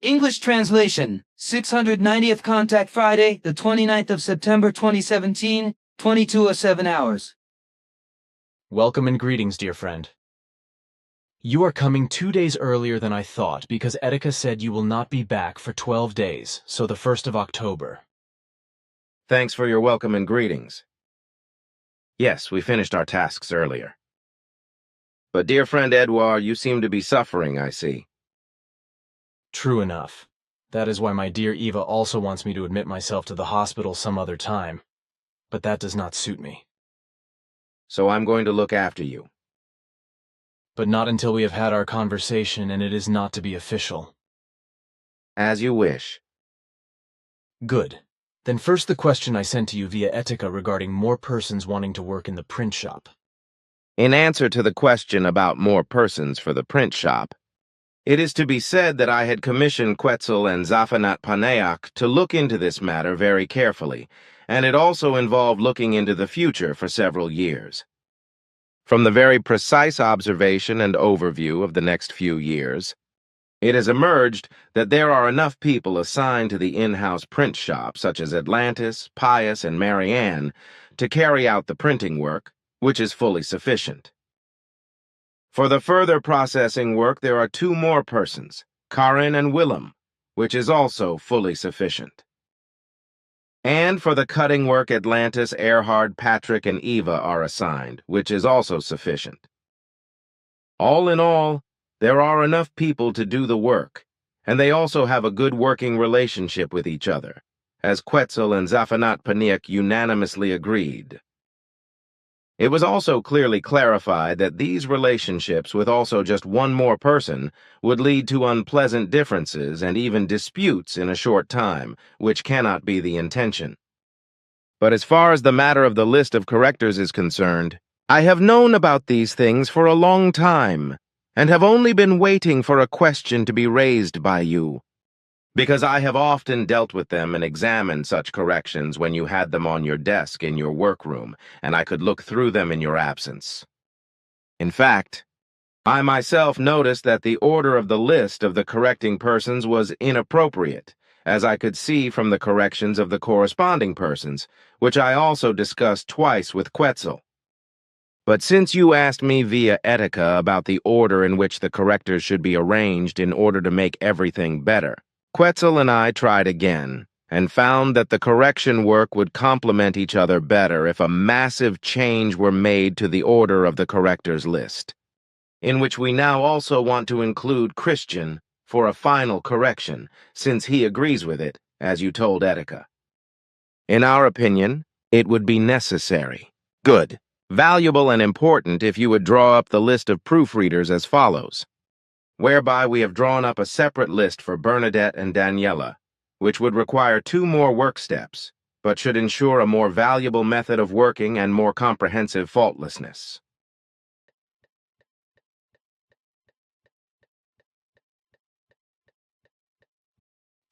English translation, 690th Contact Friday, the 29th of September 2017, 22:07 hours. Welcome and greetings, dear friend. You are coming 2 days earlier than I thought because Etika said you will not be back for 12 days, so the 1st of October. Thanks for your welcome and greetings. Yes, we finished our tasks earlier. But dear friend Edouard, you seem to be suffering, I see. True enough. That is why my dear Eva also wants me to admit myself to the hospital some other time. But that does not suit me. So I'm going to look after you. But not until we have had our conversation, and it is not to be official. As you wish. Good. Then first the question I sent to you via Etika regarding more persons wanting to work in the print shop. In answer to the question about more persons for the print shop, it is to be said that I had commissioned Quetzal and Zafanat Paneak to look into this matter very carefully, and it also involved looking into the future for several years. From the very precise observation and overview of the next few years, it has emerged that there are enough people assigned to the in-house print shop, such as Atlantis, Pius, and Marianne, to carry out the printing work, which is fully sufficient. For the further processing work, there are 2 more persons, Karin and Willem, which is also fully sufficient. And for the cutting work, Atlantis, Erhard, Patrick, and Eva are assigned, which is also sufficient. All in all, there are enough people to do the work, and they also have a good working relationship with each other, as Quetzal and Zafanat Paneak unanimously agreed. It was also clearly clarified that these relationships with also just 1 more person would lead to unpleasant differences and even disputes in a short time, which cannot be the intention. But as far as the matter of the list of correctors is concerned, I have known about these things for a long time, and have only been waiting for a question to be raised by you, because I have often dealt with them and examined such corrections when you had them on your desk in your workroom, and I could look through them in your absence. In fact, I myself noticed that the order of the list of the correcting persons was inappropriate, as I could see from the corrections of the corresponding persons, which I also discussed twice with Quetzal. But since you asked me via Etika about the order in which the correctors should be arranged in order to make everything better, Quetzal and I tried again, and found that the correction work would complement each other better if a massive change were made to the order of the correctors list, in which we now also want to include Christian for a final correction, since he agrees with it, as you told Etika. In our opinion, it would be necessary, good, valuable, and important if you would draw up the list of proofreaders as follows, whereby we have drawn up a separate list for Bernadette and Daniela, which would require 2 more work steps, but should ensure a more valuable method of working and more comprehensive faultlessness.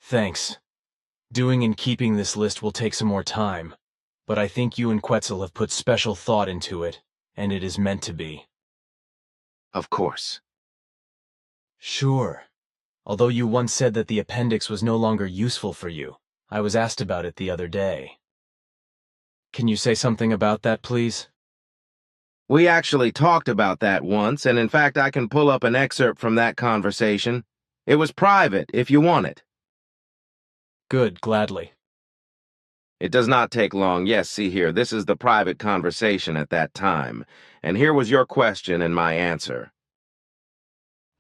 Thanks. Doing and keeping this list will take some more time, but I think you and Quetzal have put special thought into it, and it is meant to be. Of course. Sure. Although you once said that the appendix was no longer useful for you, I was asked about it the other day. Can you say something about that, please? We actually talked about that once, and in fact I can pull up an excerpt from that conversation. It was private, if you want it. Good, gladly. It does not take long. Yes, see here, this is the private conversation at that time. And here was your question and my answer.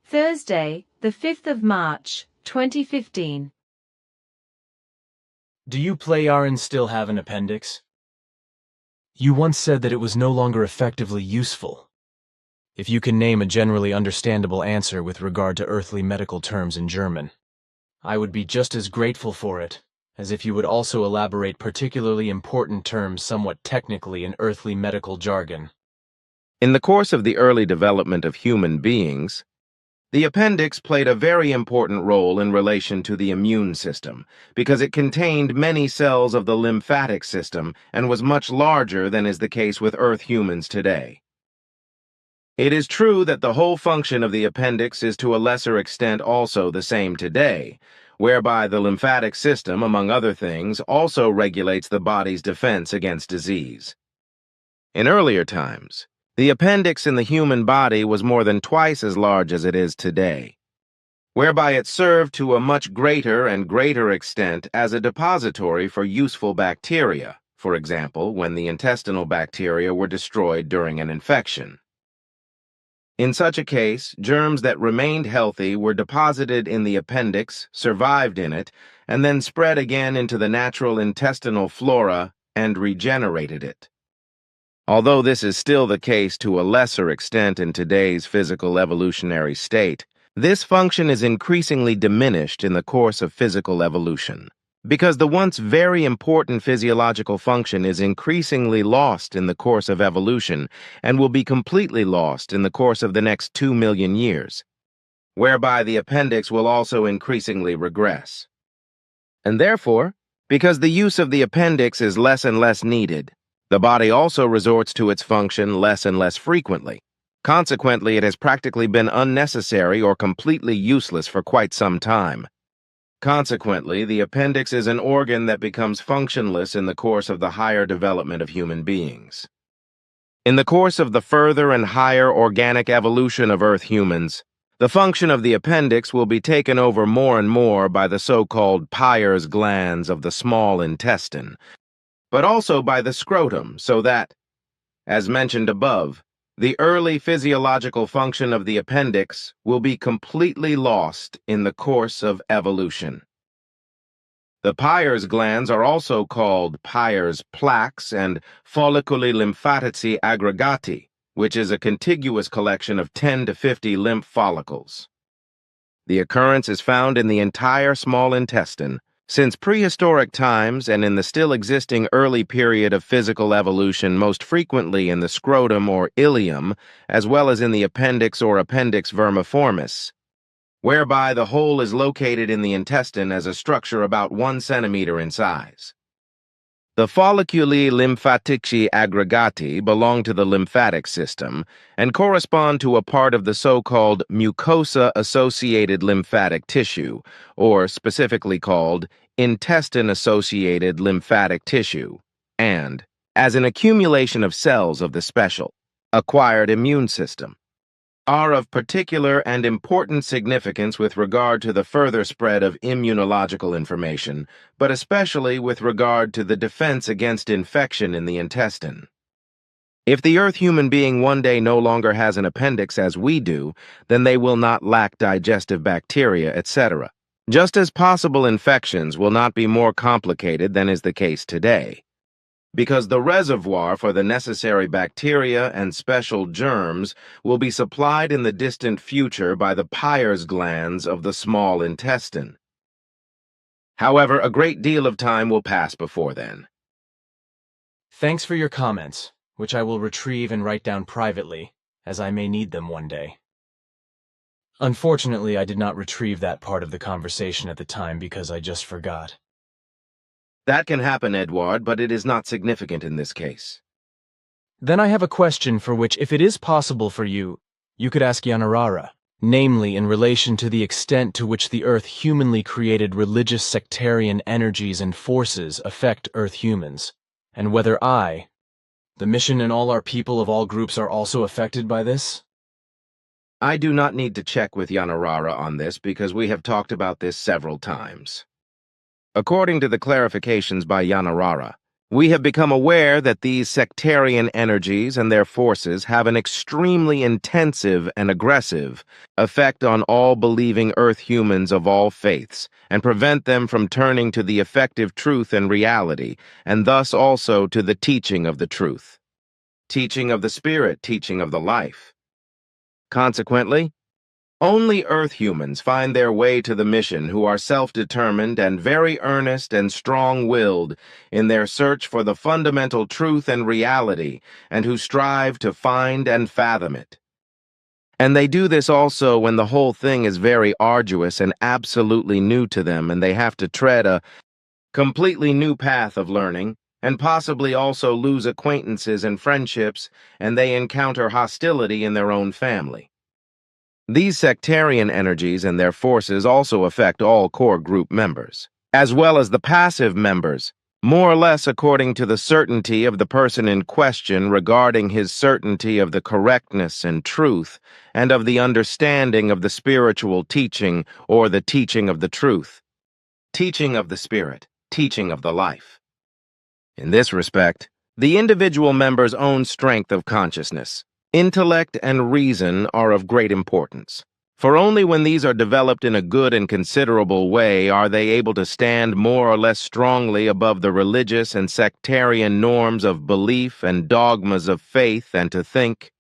Thursday, the 5th of March, 2015. Do you Pleiaren still have an appendix? You once said that it was no longer effectively useful. If you can name a generally understandable answer with regard to earthly medical terms in German, I would be just as grateful for it as if you would also elaborate particularly important terms somewhat technically in earthly medical jargon. In the course of the early development of human beings, the appendix played a very important role in relation to the immune system because it contained many cells of the lymphatic system and was much larger than is the case with Earth humans today. It is true that the whole function of the appendix is to a lesser extent also the same today, whereby the lymphatic system, among other things, also regulates the body's defense against disease. In earlier times, the appendix in the human body was more than twice as large as it is today, whereby it served to a much greater and greater extent as a depository for useful bacteria, for example, when the intestinal bacteria were destroyed during an infection. In such a case, germs that remained healthy were deposited in the appendix, survived in it, and then spread again into the natural intestinal flora and regenerated it. Although this is still the case to a lesser extent in today's physical evolutionary state, this function is increasingly diminished in the course of physical evolution, because the once very important physiological function is increasingly lost in the course of evolution and will be completely lost in the course of the next 2 million years, whereby the appendix will also increasingly regress. And therefore, because the use of the appendix is less and less needed, the body also resorts to its function less and less frequently. Consequently, it has practically been unnecessary or completely useless for quite some time. Consequently, the appendix is an organ that becomes functionless in the course of the higher development of human beings. In the course of the further and higher organic evolution of Earth humans, the function of the appendix will be taken over more and more by the so-called Peyer's glands of the small intestine, but also by the scrotum, so that, as mentioned above, the early physiological function of the appendix will be completely lost in the course of evolution. The Peyer's glands are also called Peyer's plaques and folliculi lymphatici aggregati, which is a contiguous collection of 10 to 50 lymph follicles. The occurrence is found in the entire small intestine, since prehistoric times and in the still existing early period of physical evolution, most frequently in the scrotum or ileum, as well as in the appendix or appendix vermiformis, whereby the whole is located in the intestine as a structure about 1 centimeter in size. The folliculi lymphatici aggregati belong to the lymphatic system and correspond to a part of the so-called mucosa-associated lymphatic tissue, or specifically called intestine-associated lymphatic tissue, and as an accumulation of cells of the special, acquired immune system, are of particular and important significance with regard to the further spread of immunological information, but especially with regard to the defense against infection in the intestine. If the Earth human being one day no longer has an appendix as we do, then they will not lack digestive bacteria, etc., just as possible infections will not be more complicated than is the case today, because the reservoir for the necessary bacteria and special germs will be supplied in the distant future by the Peyer's glands of the small intestine. However, a great deal of time will pass before then. Thanks for your comments, which I will retrieve and write down privately, as I may need them one day. Unfortunately, I did not retrieve that part of the conversation at the time because I just forgot. That can happen, Edward, but it is not significant in this case. Then I have a question for which, if it is possible for you, you could ask Yanarara, namely in relation to the extent to which the Earth humanly created religious sectarian energies and forces affect Earth humans, and whether the mission and all our people of all groups are also affected by this? I do not need to check with Yanarara on this because we have talked about this several times. According to the clarifications by Yanarara, we have become aware that these sectarian energies and their forces have an extremely intensive and aggressive effect on all believing Earth humans of all faiths and prevent them from turning to the effective truth and reality, and thus also to the teaching of the truth, teaching of the Spirit, teaching of the life. Consequently, only Earth humans find their way to the mission who are self-determined and very earnest and strong-willed in their search for the fundamental truth and reality, and who strive to find and fathom it. And they do this also when the whole thing is very arduous and absolutely new to them, and they have to tread a completely new path of learning, and possibly also lose acquaintances and friendships, and they encounter hostility in their own family. These sectarian energies and their forces also affect all core group members, as well as the passive members, more or less according to the certainty of the person in question regarding his certainty of the correctness and truth, and of the understanding of the spiritual teaching or the teaching of the truth. Teaching of the Spirit, teaching of the life. In this respect, the individual member's own strength of consciousness, intellect, and reason are of great importance. For only when these are developed in a good and considerable way are they able to stand more or less strongly above the religious and sectarian norms of belief and dogmas of faith, and to think,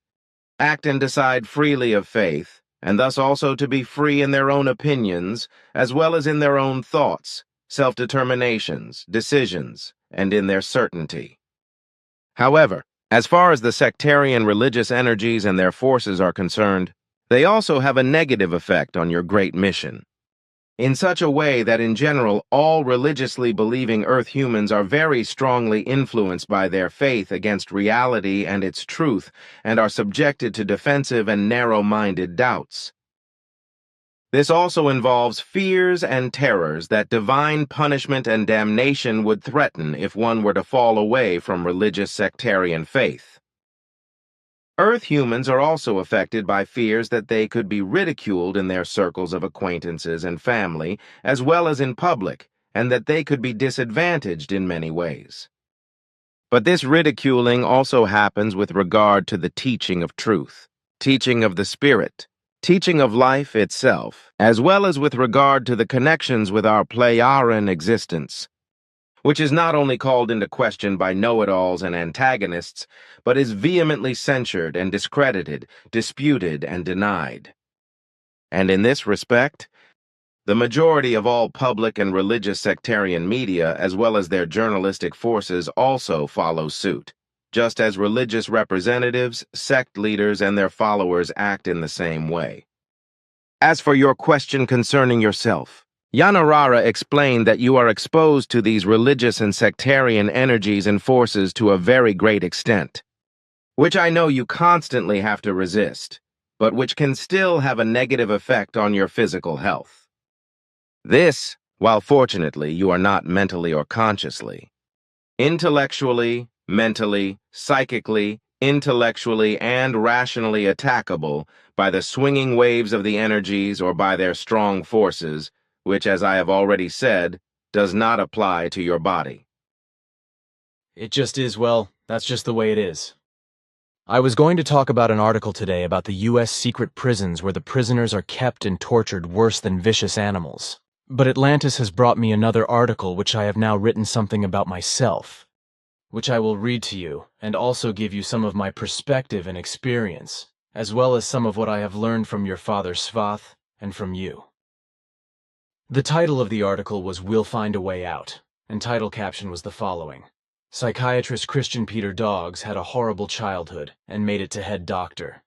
act, and decide freely of faith, and thus also to be free in their own opinions, as well as in their own thoughts, self-determinations, decisions, and in their certainty. However, as far as the sectarian religious energies and their forces are concerned, they also have a negative effect on your great mission, in such a way that in general all religiously believing Earth humans are very strongly influenced by their faith against reality and its truth, and are subjected to defensive and narrow-minded doubts. This also involves fears and terrors that divine punishment and damnation would threaten if one were to fall away from religious sectarian faith. Earth humans are also affected by fears that they could be ridiculed in their circles of acquaintances and family, as well as in public, and that they could be disadvantaged in many ways. But this ridiculing also happens with regard to the teaching of truth, teaching of the Spirit, teaching of life itself, as well as with regard to the connections with our Pleiadian existence, which is not only called into question by know-it-alls and antagonists, but is vehemently censured and discredited, disputed and denied. And in this respect, the majority of all public and religious sectarian media, as well as their journalistic forces, also follow suit, just as religious representatives, sect leaders, and their followers act in the same way. As for your question concerning yourself, Yanarara explained that you are exposed to these religious and sectarian energies and forces to a very great extent, which I know you constantly have to resist, but which can still have a negative effect on your physical health. This, while fortunately you are not mentally or consciously, intellectually, mentally, psychically, intellectually, and rationally attackable by the swinging waves of the energies or by their strong forces, which, as I have already said, does not apply to your body. It just is, well, that's just the way it is. I was going to talk about an article today about the U.S. secret prisons where the prisoners are kept and tortured worse than vicious animals. But Atlantis has brought me another article which I have now written something about myself, which I will read to you, and also give you some of my perspective and experience, as well as some of what I have learned from your father Svath and from you. The title of the article was We'll Find a Way Out, and title caption was the following: Psychiatrist Christian Peter Doggs had a horrible childhood and made it to head doctor.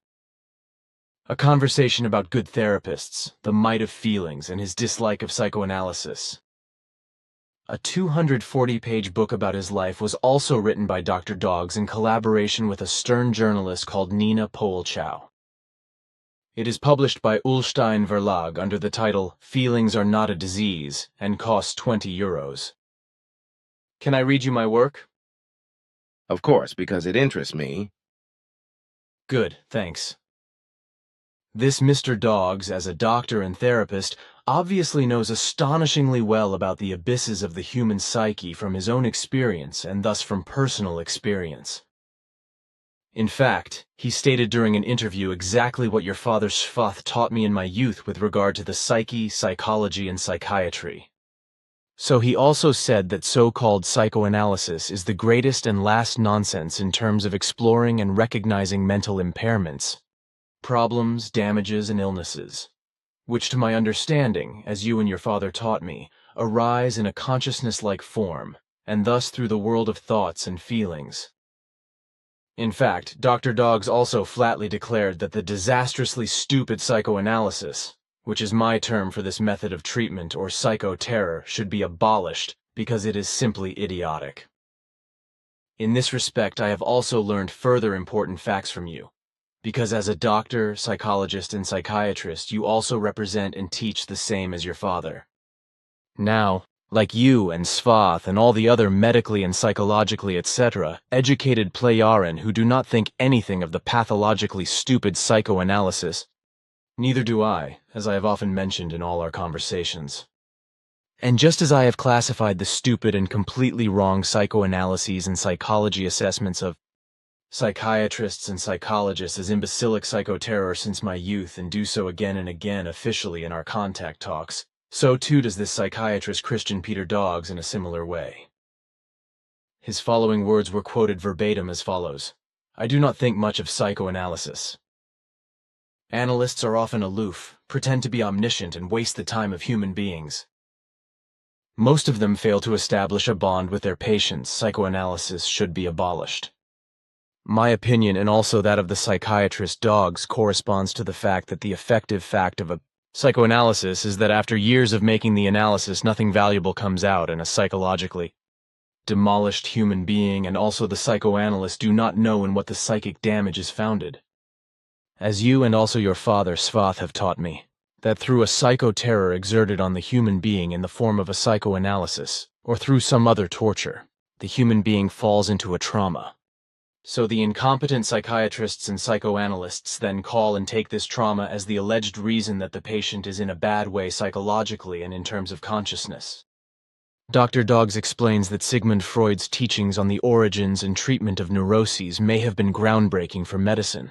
A conversation about good therapists, the might of feelings, and his dislike of psychoanalysis. A 240-page book about his life was also written by Dr. Doggs in collaboration with a stern journalist called Nina Polchow. It is published by Ullstein Verlag under the title Feelings Are Not a Disease and costs 20 euros. Can I read you my work? Of course, because it interests me. Good, thanks. This Mr. Doggs, as a doctor and therapist, obviously knows astonishingly well about the abysses of the human psyche from his own experience and thus from personal experience. In fact, he stated during an interview exactly what your father Svath taught me in my youth with regard to the psyche, psychology, and psychiatry. So he also said that so-called psychoanalysis is the greatest and last nonsense in terms of exploring and recognizing mental impairments, problems, damages, and illnesses, which to my understanding, as you and your father taught me, arise in a consciousness-like form, and thus through the world of thoughts and feelings. In fact, Dr. Doggs also flatly declared that the disastrously stupid psychoanalysis, which is my term for this method of treatment or psychoterror, should be abolished because it is simply idiotic. In this respect, I have also learned further important facts from you, because as a doctor, psychologist, and psychiatrist, you also represent and teach the same as your father. Now, like you and Svath and all the other medically and psychologically, etc., educated Playaran who do not think anything of the pathologically stupid psychoanalysis, neither do I, as I have often mentioned in all our conversations. And just as I have classified the stupid and completely wrong psychoanalyses and psychology assessments of psychiatrists and psychologists as imbecilic psychoterror since my youth and do so again and again officially in our contact talks, so too does this psychiatrist Christian Peter Doggs in a similar way. His following words were quoted verbatim as follows: "I do not think much of psychoanalysis. Analysts are often aloof, pretend to be omniscient, and waste the time of human beings. Most of them fail to establish a bond with their patients. Psychoanalysis should be abolished." My opinion, and also that of the psychiatrist Doggs, corresponds to the fact that the effective fact of a psychoanalysis is that after years of making the analysis, nothing valuable comes out, and a psychologically demolished human being and also the psychoanalyst do not know in what the psychic damage is founded. As you and also your father, Svath, have taught me, that through a psychoterror exerted on the human being in the form of a psychoanalysis, or through some other torture, the human being falls into a trauma. So the incompetent psychiatrists and psychoanalysts then call and take this trauma as the alleged reason that the patient is in a bad way psychologically and in terms of consciousness. Dr. Doggs explains that Sigmund Freud's teachings on the origins and treatment of neuroses may have been groundbreaking for medicine.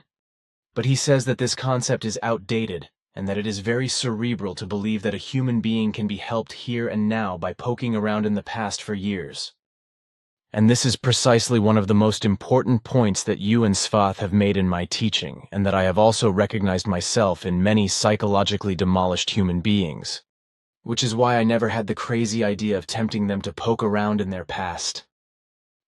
But he says that this concept is outdated and that it is very cerebral to believe that a human being can be helped here and now by poking around in the past for years. And this is precisely one of the most important points that you and Svath have made in my teaching, and that I have also recognized myself in many psychologically demolished human beings, which is why I never had the crazy idea of tempting them to poke around in their past.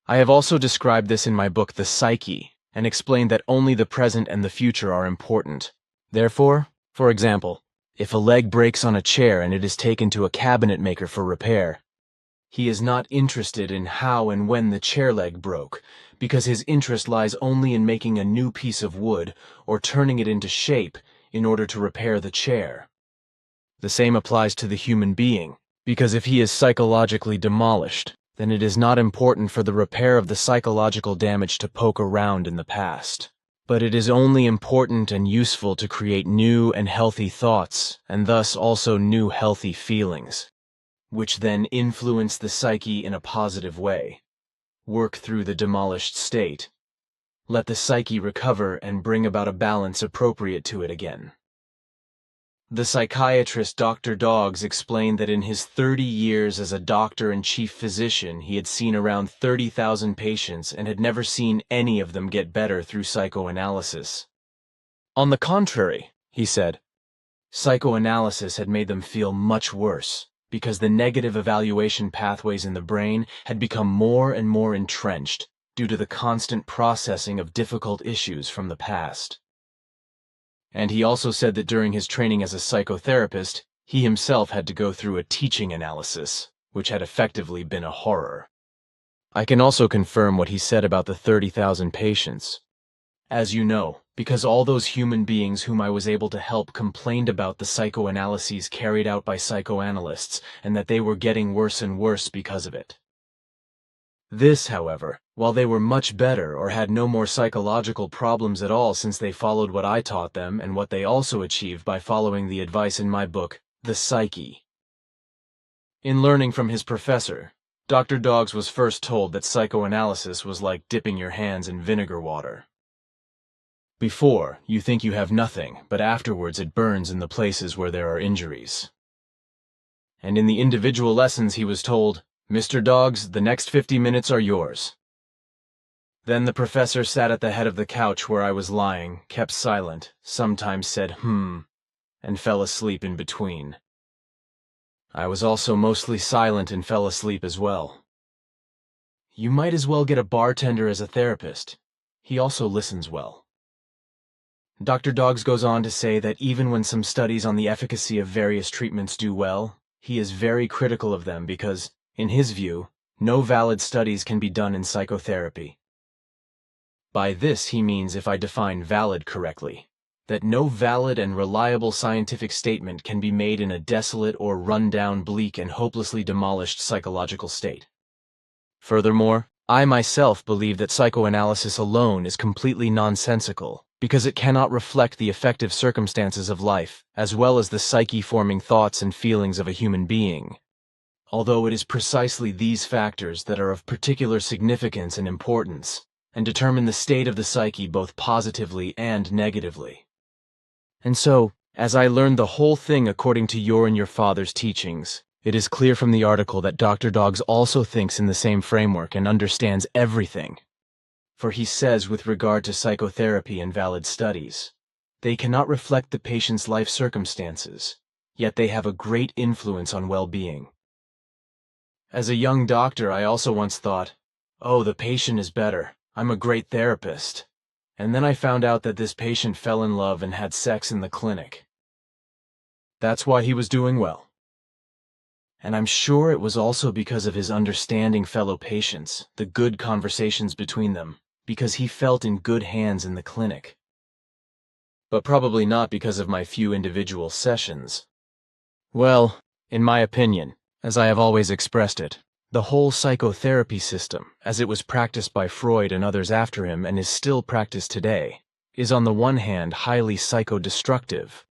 I have also described this in my book, The Psyche, and explained that only the present and the future are important. Therefore, for example, if a leg breaks on a chair and it is taken to a cabinet maker for repair, he is not interested in how and when the chair leg broke, because his interest lies only in making a new piece of wood or turning it into shape in order to repair the chair. The same applies to the human being, because if he is psychologically demolished, then it is not important for the repair of the psychological damage to poke around in the past. But it is only important and useful to create new and healthy thoughts, and thus also new healthy feelings, which then influence the psyche in a positive way. Work through the demolished state. Let the psyche recover and bring about a balance appropriate to it again. The psychiatrist Dr. Doggs explained that in his 30 years as a doctor and chief physician, he had seen around 30,000 patients and had never seen any of them get better through psychoanalysis. On the contrary, he said, psychoanalysis had made them feel much worse, because the negative evaluation pathways in the brain had become more and more entrenched due to the constant processing of difficult issues from the past. And he also said that during his training as a psychotherapist, he himself had to go through a teaching analysis, which had effectively been a horror. I can also confirm what he said about the 30,000 patients. As you know, because all those human beings whom I was able to help complained about the psychoanalyses carried out by psychoanalysts, and that they were getting worse and worse because of it. This, however, while they were much better or had no more psychological problems at all since they followed what I taught them and what they also achieved by following the advice in my book, The Psyche. In learning from his professor, Dr. Doggs was first told that psychoanalysis was like dipping your hands in vinegar water. Before, you think you have nothing, but afterwards it burns in the places where there are injuries. And in the individual lessons he was told, "Mr. Doggs, the next 50 minutes are yours." Then the professor sat at the head of the couch where I was lying, kept silent, sometimes said and fell asleep in between. I was also mostly silent and fell asleep as well. You might as well get a bartender as a therapist. He also listens well. Dr. Doggs goes on to say that even when some studies on the efficacy of various treatments do well, he is very critical of them because, in his view, no valid studies can be done in psychotherapy. By this he means, if I define valid correctly, that no valid and reliable scientific statement can be made in a desolate or run-down, bleak, and hopelessly demolished psychological state. Furthermore, I myself believe that psychoanalysis alone is completely nonsensical, because it cannot reflect the effective circumstances of life, as well as the psyche-forming thoughts and feelings of a human being. Although it is precisely these factors that are of particular significance and importance, and determine the state of the psyche both positively and negatively. And so, as I learned the whole thing according to your and your father's teachings, it is clear from the article that Dr. Doggs also thinks in the same framework and understands everything. For he says, with regard to psychotherapy and valid studies, they cannot reflect the patient's life circumstances, yet they have a great influence on well-being. As a young doctor, I also once thought, oh, the patient is better. I'm a great therapist. And then I found out that this patient fell in love and had sex in the clinic. That's why he was doing well. And I'm sure it was also because of his understanding fellow patients, the good conversations between them, because he felt in good hands in the clinic. But probably not because of my few individual sessions. Well, in my opinion, as I have always expressed it, the whole psychotherapy system, as it was practiced by Freud and others after him and is still practiced today, is on the one hand highly psychodestructive,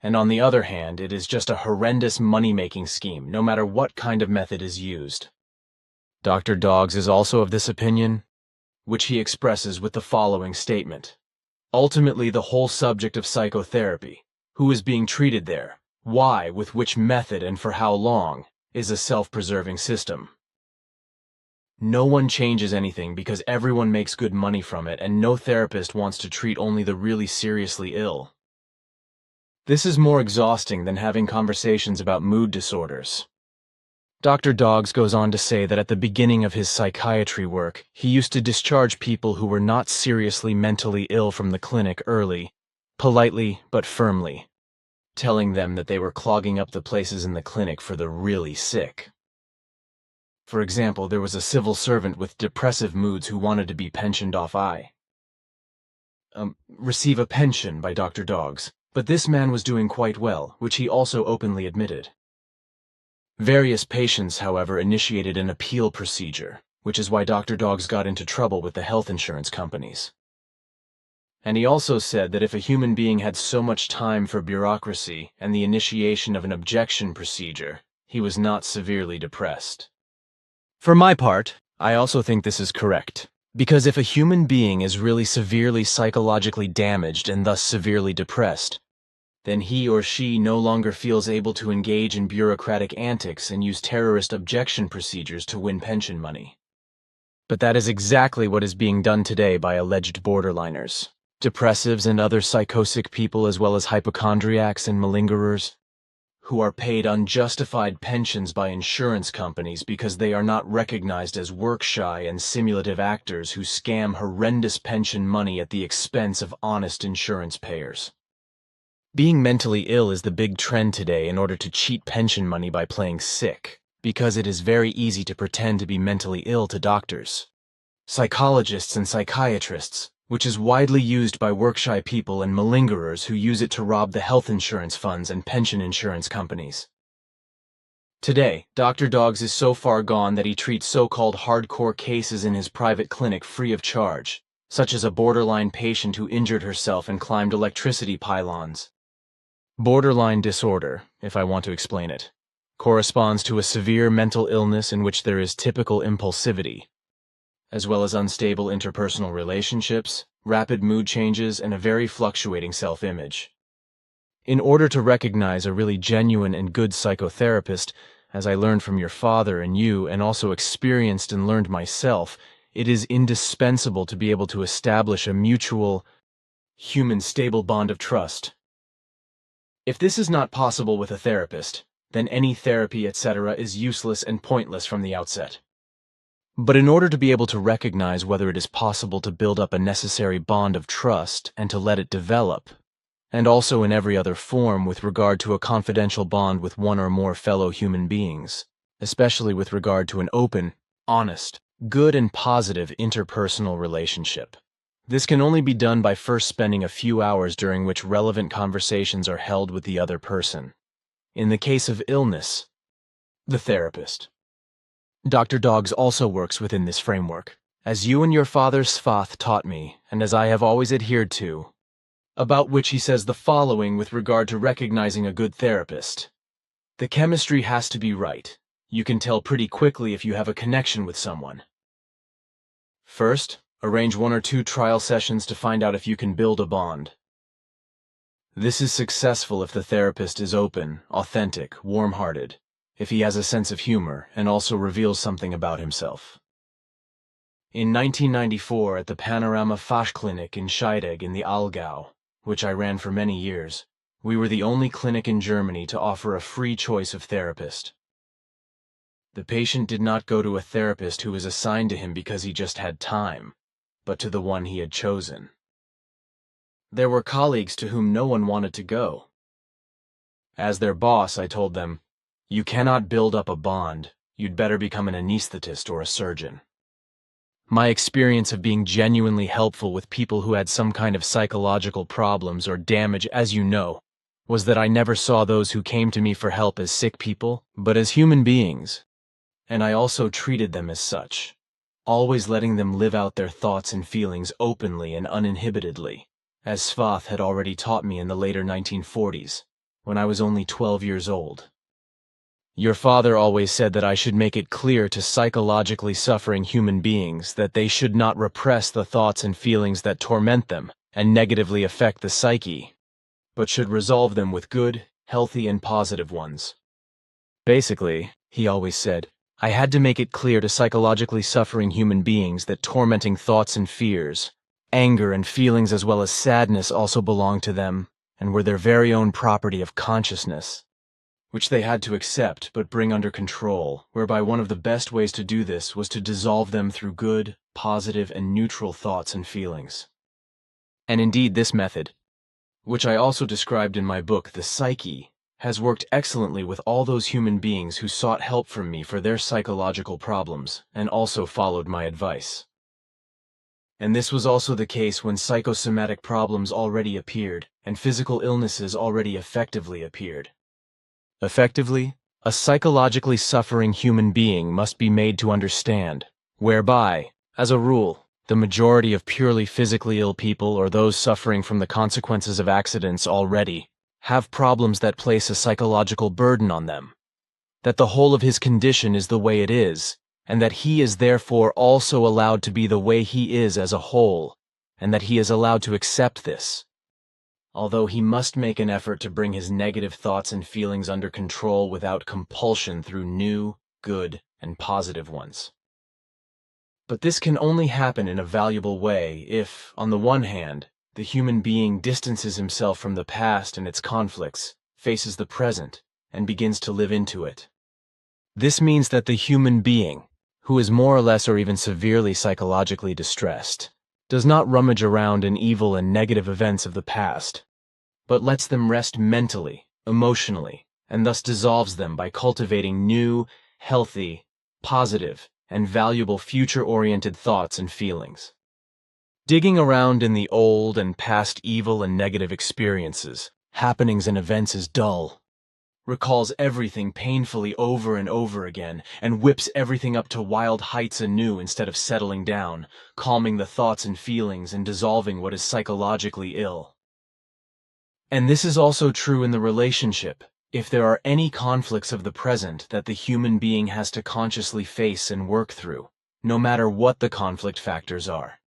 and on the other hand it is just a horrendous money-making scheme, no matter what kind of method is used. Dr. Doggs is also of this opinion, which he expresses with the following statement. Ultimately, the whole subject of psychotherapy, who is being treated there, why, with which method, and for how long, is a self-preserving system. No one changes anything because everyone makes good money from it, and no therapist wants to treat only the really seriously ill. This is more exhausting than having conversations about mood disorders. Dr. Doggs goes on to say that at the beginning of his psychiatry work, he used to discharge people who were not seriously mentally ill from the clinic early, politely but firmly, telling them that they were clogging up the places in the clinic for the really sick. For example, there was a civil servant with depressive moods who wanted to be pensioned off receive a pension by Dr. Doggs, but this man was doing quite well, which he also openly admitted. Various patients, however, initiated an appeal procedure, which is why Dr. Doggs got into trouble with the health insurance companies. And he also said that if a human being had so much time for bureaucracy and the initiation of an objection procedure, he was not severely depressed. For my part, I also think this is correct, because if a human being is really severely psychologically damaged and thus severely depressed, then he or she no longer feels able to engage in bureaucratic antics and use terrorist objection procedures to win pension money. But that is exactly what is being done today by alleged borderliners, depressives and other psychotic people, as well as hypochondriacs and malingerers, who are paid unjustified pensions by insurance companies because they are not recognized as work-shy and simulative actors who scam horrendous pension money at the expense of honest insurance payers. Being mentally ill is the big trend today in order to cheat pension money by playing sick, because it is very easy to pretend to be mentally ill to doctors, psychologists and psychiatrists, which is widely used by work-shy people and malingerers who use it to rob the health insurance funds and pension insurance companies. Today, Dr. Doggs is so far gone that he treats so-called hardcore cases in his private clinic free of charge, such as a borderline patient who injured herself and climbed electricity pylons. Borderline disorder, if I want to explain it, corresponds to a severe mental illness in which there is typical impulsivity, as well as unstable interpersonal relationships, rapid mood changes, and a very fluctuating self-image. In order to recognize a really genuine and good psychotherapist, as I learned from your father and you, and also experienced and learned myself, it is indispensable to be able to establish a mutual, human stable bond of trust. If this is not possible with a therapist, then any therapy, etc., is useless and pointless from the outset. But in order to be able to recognize whether it is possible to build up a necessary bond of trust and to let it develop, and also in every other form with regard to a confidential bond with one or more fellow human beings, especially with regard to an open, honest, good and positive interpersonal relationship, This can only be done by first spending a few hours during which relevant conversations are held with the other person. In the case of illness, the therapist. Dr. Doggs also works within this framework, as you and your father Svath taught me, and as I have always adhered to, about which he says the following with regard to recognizing a good therapist. The chemistry has to be right. You can tell pretty quickly if you have a connection with someone. First, arrange 1 or 2 trial sessions to find out if you can build a bond. This is successful if the therapist is open, authentic, warm-hearted, if he has a sense of humor and also reveals something about himself. In 1994, at the Panorama Fachklinik in Scheidegg in the Aargau, which I ran for many years, we were the only clinic in Germany to offer a free choice of therapist. The patient did not go to a therapist who was assigned to him because he just had time, but to the one he had chosen. There were colleagues to whom no one wanted to go. As their boss, I told them, "You cannot build up a bond. You'd better become an anesthetist or a surgeon." My experience of being genuinely helpful with people who had some kind of psychological problems or damage, as you know, was that I never saw those who came to me for help as sick people, but as human beings. And I also treated them as such, always letting them live out their thoughts and feelings openly and uninhibitedly, as Svath had already taught me in the later 1940s, when I was only 12 years old. Your father always said that I should make it clear to psychologically suffering human beings that they should not repress the thoughts and feelings that torment them and negatively affect the psyche, but should resolve them with good, healthy, and positive ones. Basically, he always said, I had to make it clear to psychologically suffering human beings that tormenting thoughts and fears, anger and feelings as well as sadness also belonged to them and were their very own property of consciousness, which they had to accept but bring under control, whereby one of the best ways to do this was to dissolve them through good, positive, and neutral thoughts and feelings. And indeed this method, which I also described in my book, The Psyche, has worked excellently with all those human beings who sought help from me for their psychological problems and also followed my advice. And this was also the case when psychosomatic problems already appeared and physical illnesses already effectively appeared. Effectively, a psychologically suffering human being must be made to understand, whereby, as a rule, the majority of purely physically ill people or those suffering from the consequences of accidents already have problems that place a psychological burden on them, that the whole of his condition is the way it is, and that he is therefore also allowed to be the way he is as a whole, and that he is allowed to accept this, although he must make an effort to bring his negative thoughts and feelings under control without compulsion through new, good, and positive ones. But this can only happen in a valuable way if, on the one hand, the human being distances himself from the past and its conflicts, faces the present, and begins to live into it. This means that the human being, who is more or less or even severely psychologically distressed, does not rummage around in evil and negative events of the past, but lets them rest mentally, emotionally, and thus dissolves them by cultivating new, healthy, positive, and valuable future-oriented thoughts and feelings. Digging around in the old and past evil and negative experiences, happenings and events is dull, recalls everything painfully over and over again, and whips everything up to wild heights anew instead of settling down, calming the thoughts and feelings and dissolving what is psychologically ill. And this is also true in the relationship, if there are any conflicts of the present that the human being has to consciously face and work through, no matter what the conflict factors are.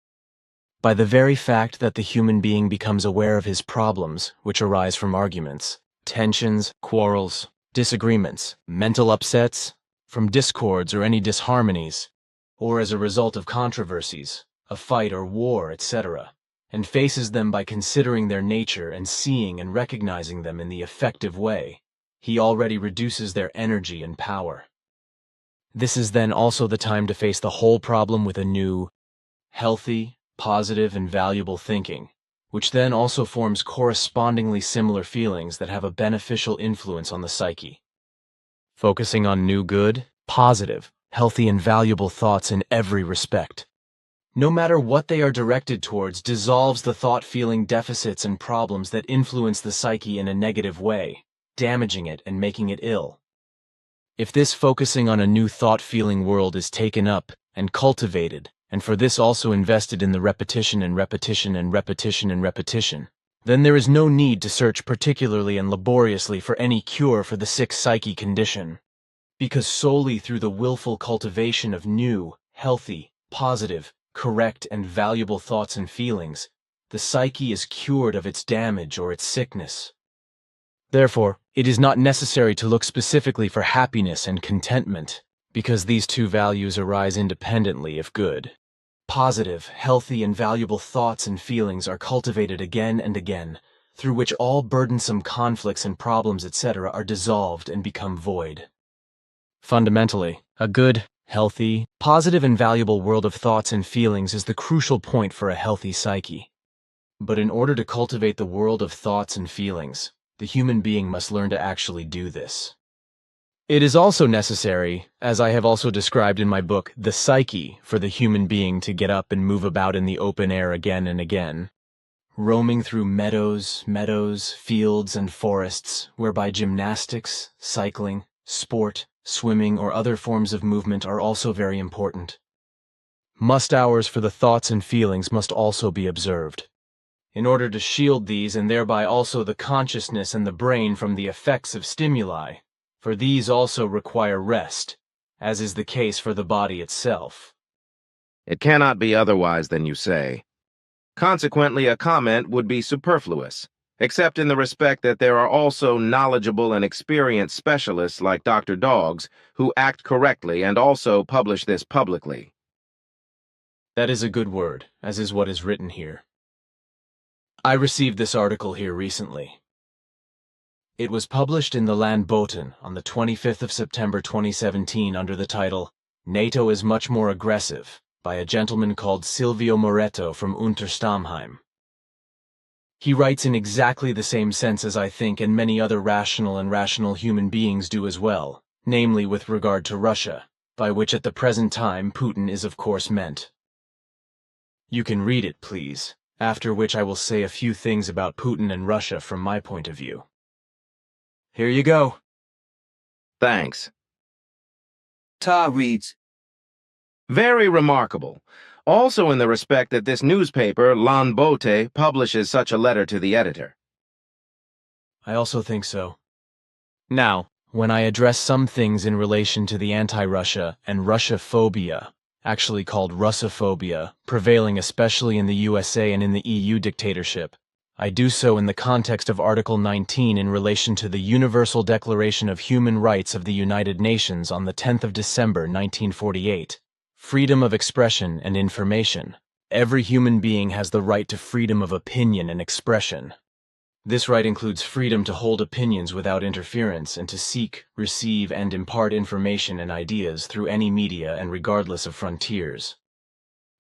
By the very fact that the human being becomes aware of his problems, which arise from arguments, tensions, quarrels, disagreements, mental upsets, from discords or any disharmonies, or as a result of controversies, a fight or war, etc., and faces them by considering their nature and seeing and recognizing them in the effective way, he already reduces their energy and power. This is then also the time to face the whole problem with a new, healthy, positive, and valuable thinking, which then also forms correspondingly similar feelings that have a beneficial influence on the psyche. Focusing on new good, positive, healthy, and valuable thoughts in every respect, no matter what they are directed towards, dissolves the thought-feeling deficits and problems that influence the psyche in a negative way, damaging it and making it ill. If this focusing on a new thought-feeling world is taken up and cultivated, and for this also invested in the repetition and repetition and repetition and repetition, then there is no need to search particularly and laboriously for any cure for the sick psyche condition, because solely through the willful cultivation of new, healthy, positive, correct, and valuable thoughts and feelings, the psyche is cured of its damage or its sickness. Therefore, it is not necessary to look specifically for happiness and contentment, because these two values arise independently if good. Positive, healthy, and valuable thoughts and feelings are cultivated again and again, through which all burdensome conflicts and problems, etc., are dissolved and become void. Fundamentally, a good, healthy, positive, and valuable world of thoughts and feelings is the crucial point for a healthy psyche. But in order to cultivate the world of thoughts and feelings, the human being must learn to actually do this. It is also necessary, as I have also described in my book, The Psyche, for the human being to get up and move about in the open air again and again, roaming through meadows, fields, and forests, whereby gymnastics, cycling, sport, swimming, or other forms of movement are also very important. Must hours for the thoughts and feelings must also be observed, in order to shield these and thereby also the consciousness and the brain from the effects of stimuli, for these also require rest, as is the case for the body itself. It cannot be otherwise than you say. Consequently, a comment would be superfluous, except in the respect that there are also knowledgeable and experienced specialists like Dr. Dogs who act correctly and also publish this publicly. That is a good word, as is what is written here. I received this article here recently. It was published in the Landboten on the 25th of September 2017 under the title, NATO is much more aggressive, by a gentleman called Silvio Moretto from Unterstamheim. He writes in exactly the same sense as I think and many other rational human beings do as well, namely with regard to Russia, by which at the present time Putin is of course meant. You can read it, please, after which I will say a few things about Putin and Russia from my point of view. Here you go. Thanks. Ta reads, Very remarkable. Also in the respect that this newspaper, Landbote, publishes such a letter to the editor. I also think so. Now, when I address some things in relation to the anti-Russia and Russia-phobia, actually called Russophobia, prevailing especially in the USA and in the EU dictatorship, I do so in the context of Article 19 in relation to the Universal Declaration of Human Rights of the United Nations on the 10th of December 1948. Freedom of expression and information. Every human being has the right to freedom of opinion and expression. This right includes freedom to hold opinions without interference and to seek, receive, and impart information and ideas through any media and regardless of frontiers.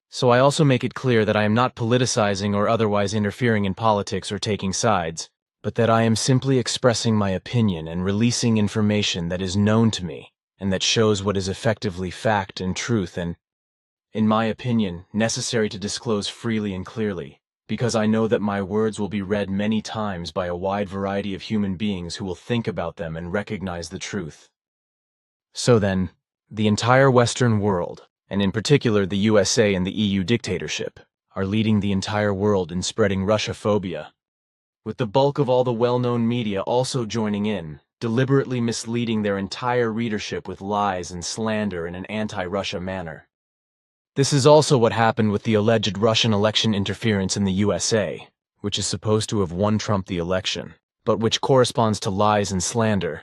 So I also make it clear that I am not politicizing or otherwise interfering in politics or taking sides, but that I am simply expressing my opinion and releasing information that is known to me and that shows what is effectively fact and truth and, in my opinion, necessary to disclose freely and clearly, because I know that my words will be read many times by a wide variety of human beings who will think about them and recognize the truth. So then, the entire Western world, and in particular the USA and the EU dictatorship, are leading the entire world in spreading Russophobia, with the bulk of all the well-known media also joining in, deliberately misleading their entire readership with lies and slander in an anti-Russia manner. This is also what happened with the alleged Russian election interference in the USA, which is supposed to have won Trump the election, but which corresponds to lies and slander,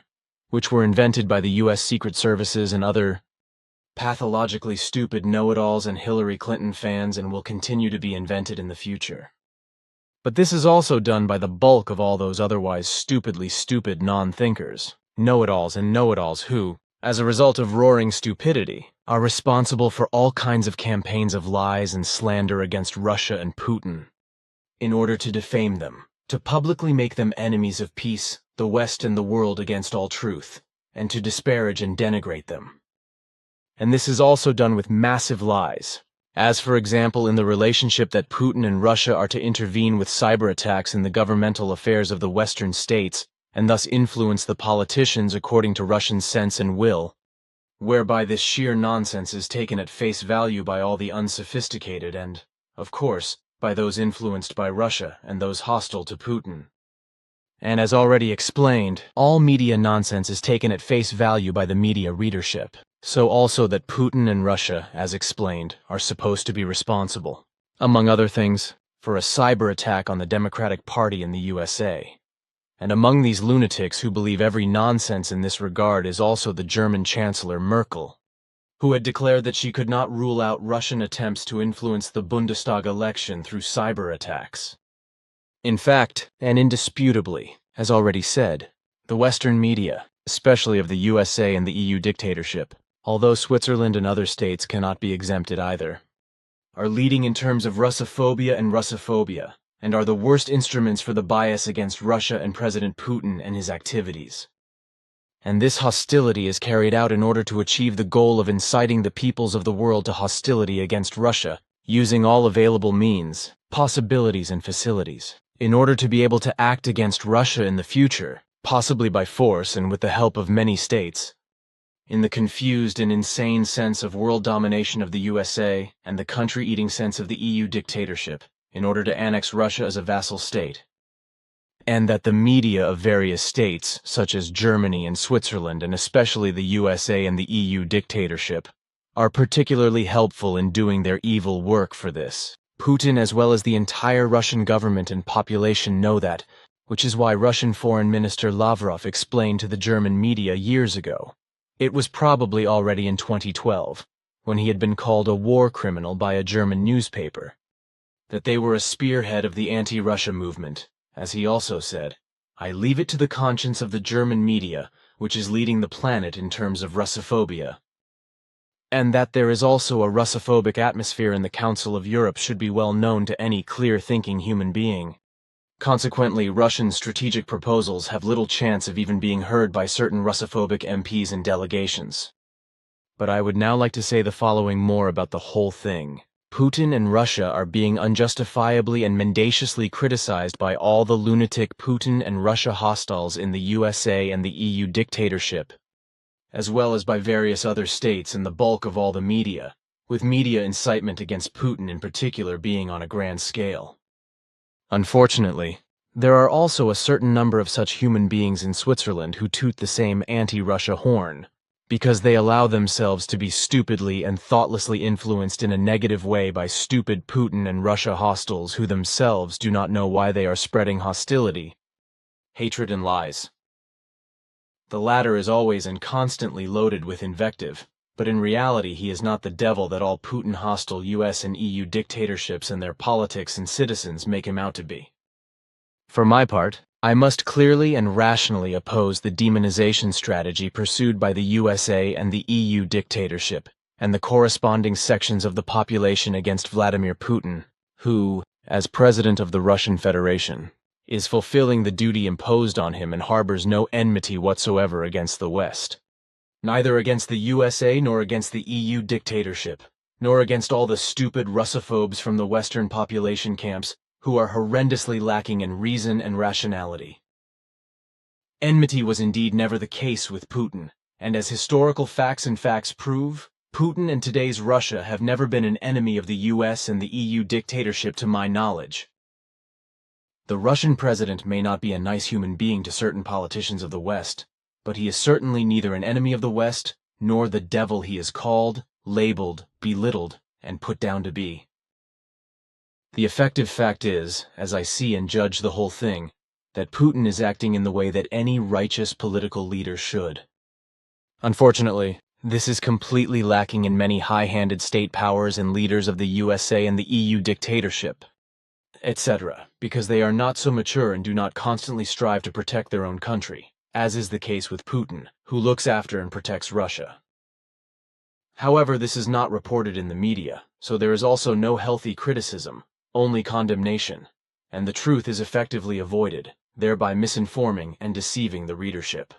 which were invented by the US Secret Services and other pathologically stupid know-it-alls and Hillary Clinton fans and will continue to be invented in the future. But this is also done by the bulk of all those otherwise stupidly stupid non-thinkers, know-it-alls and know-it-alls who, as a result of roaring stupidity, are responsible for all kinds of campaigns of lies and slander against Russia and Putin, in order to defame them, to publicly make them enemies of peace, the West and the world against all truth, and to disparage and denigrate them. And this is also done with massive lies, as for example in the relationship that Putin and Russia are to intervene with cyber attacks in the governmental affairs of the Western states, and thus influence the politicians according to Russian sense and will, whereby this sheer nonsense is taken at face value by all the unsophisticated and, of course, by those influenced by Russia and those hostile to Putin. And as already explained, all media nonsense is taken at face value by the media readership. So also that Putin and Russia, as explained, are supposed to be responsible, among other things, for a cyber attack on the Democratic Party in the USA. And among these lunatics who believe every nonsense in this regard is also the German Chancellor Merkel, who had declared that she could not rule out Russian attempts to influence the Bundestag election through cyber attacks. In fact, and indisputably, as already said, the Western media, especially of the USA and the EU dictatorship, although Switzerland and other states cannot be exempted either, are leading in terms of Russophobia and are the worst instruments for the bias against Russia and President Putin and his activities. And this hostility is carried out in order to achieve the goal of inciting the peoples of the world to hostility against Russia, using all available means, possibilities and facilities, in order to be able to act against Russia in the future, possibly by force and with the help of many states, in the confused and insane sense of world domination of the USA and the country-eating sense of the EU dictatorship, in order to annex Russia as a vassal state. And that the media of various states, such as Germany and Switzerland and especially the USA and the EU dictatorship, are particularly helpful in doing their evil work for this. Putin as well as the entire Russian government and population know that, which is why Russian Foreign Minister Lavrov explained to the German media years ago. It was probably already in 2012, when he had been called a war criminal by a German newspaper, that they were a spearhead of the anti-Russia movement. As he also said, "I leave it to the conscience of the German media, which is leading the planet in terms of Russophobia." And that there is also a Russophobic atmosphere in the Council of Europe should be well known to any clear-thinking human being. Consequently, Russian strategic proposals have little chance of even being heard by certain Russophobic MPs and delegations. But I would now like to say the following more about the whole thing. Putin and Russia are being unjustifiably and mendaciously criticized by all the lunatic Putin and Russia hostiles in the USA and the EU dictatorship, as well as by various other states and the bulk of all the media, with media incitement against Putin in particular being on a grand scale. Unfortunately, there are also a certain number of such human beings in Switzerland who toot the same anti-Russia horn, because they allow themselves to be stupidly and thoughtlessly influenced in a negative way by stupid Putin and Russia hostiles who themselves do not know why they are spreading hostility, hatred and lies. The latter is always and constantly loaded with invective, but in reality he is not the devil that all Putin-hostile US and EU dictatorships and their politics and citizens make him out to be. For my part, I must clearly and rationally oppose the demonization strategy pursued by the USA and the EU dictatorship, and the corresponding sections of the population against Vladimir Putin, who, as President of the Russian Federation, is fulfilling the duty imposed on him and harbors no enmity whatsoever against the West, neither against the USA nor against the EU dictatorship, nor against all the stupid Russophobes from the Western population camps who are horrendously lacking in reason and rationality. Enmity was indeed never the case with Putin, and as historical facts prove, Putin and today's Russia have never been an enemy of the US and the EU dictatorship to my knowledge. The Russian president may not be a nice human being to certain politicians of the West, but he is certainly neither an enemy of the West, nor the devil he is called, labeled, belittled, and put down to be. The effective fact is, as I see and judge the whole thing, that Putin is acting in the way that any righteous political leader should. Unfortunately, this is completely lacking in many high-handed state powers and leaders of the USA and the EU dictatorship, etc., because they are not so mature and do not constantly strive to protect their own country, as is the case with Putin, who looks after and protects Russia. However, this is not reported in the media, so there is also no healthy criticism, only condemnation, and the truth is effectively avoided, thereby misinforming and deceiving the readership.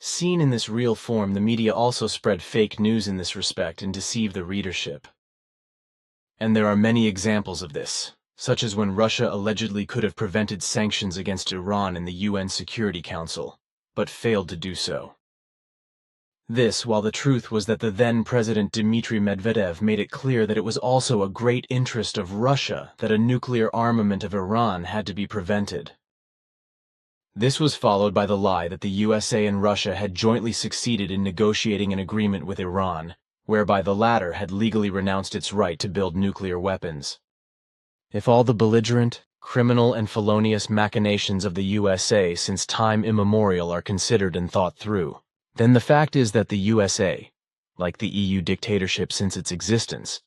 Seen in this real form, the media also spread fake news in this respect and deceive the readership. And there are many examples of this, such as when Russia allegedly could have prevented sanctions against Iran in the UN Security Council, but failed to do so. This, while the truth was that the then President Dmitry Medvedev made it clear that it was also a great interest of Russia that a nuclear armament of Iran had to be prevented. This was followed by the lie that the USA and Russia had jointly succeeded in negotiating an agreement with Iran, whereby the latter had legally renounced its right to build nuclear weapons. If all the belligerent, criminal, and felonious machinations of the USA since time immemorial are considered and thought through, then the fact is that the USA, like the EU dictatorship since its existence,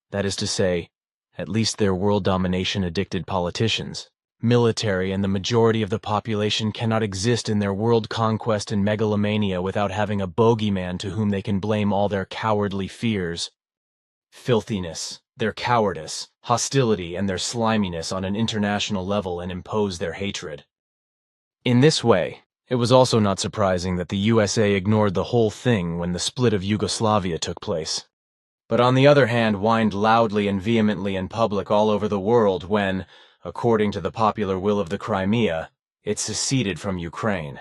that is to say, at least their world domination-addicted politicians, military, and the majority of the population cannot exist in their world conquest and megalomania without having a bogeyman to whom they can blame all their cowardly fears, filthiness, their cowardice, hostility, and their sliminess on an international level and impose their hatred. In this way, it was also not surprising that the USA ignored the whole thing when the split of Yugoslavia took place, but on the other hand whined loudly and vehemently in public all over the world when, according to the popular will of the Crimea, it seceded from Ukraine.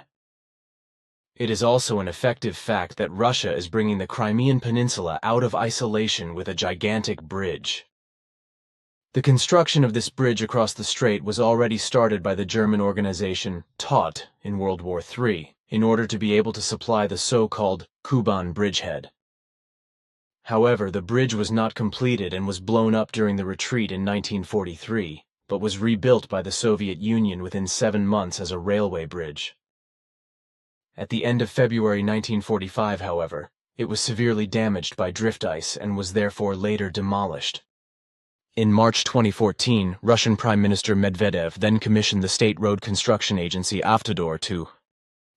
It is also an effective fact that Russia is bringing the Crimean Peninsula out of isolation with a gigantic bridge. The construction of this bridge across the strait was already started by the German organization TOT in World War III in order to be able to supply the so-called Kuban bridgehead. However, the bridge was not completed and was blown up during the retreat in 1943, but was rebuilt by the Soviet Union within 7 months as a railway bridge. At the end of February 1945, however, it was severely damaged by drift ice and was therefore later demolished. In March 2014, Russian Prime Minister Medvedev then commissioned the state road construction agency Avtodor to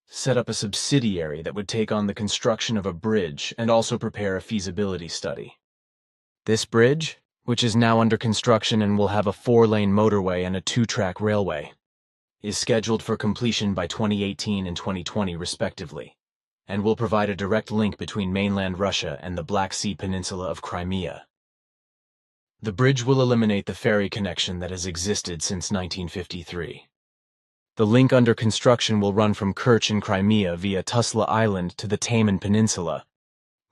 set up a subsidiary that would take on the construction of a bridge and also prepare a feasibility study. This bridge, which is now under construction and will have a 4-lane motorway and a 2-track railway, is scheduled for completion by 2018 and 2020 respectively, and will provide a direct link between mainland Russia and the Black Sea Peninsula of Crimea. The bridge will eliminate the ferry connection that has existed since 1953. The link under construction will run from Kerch in Crimea via Tuzla Island to the Taman Peninsula,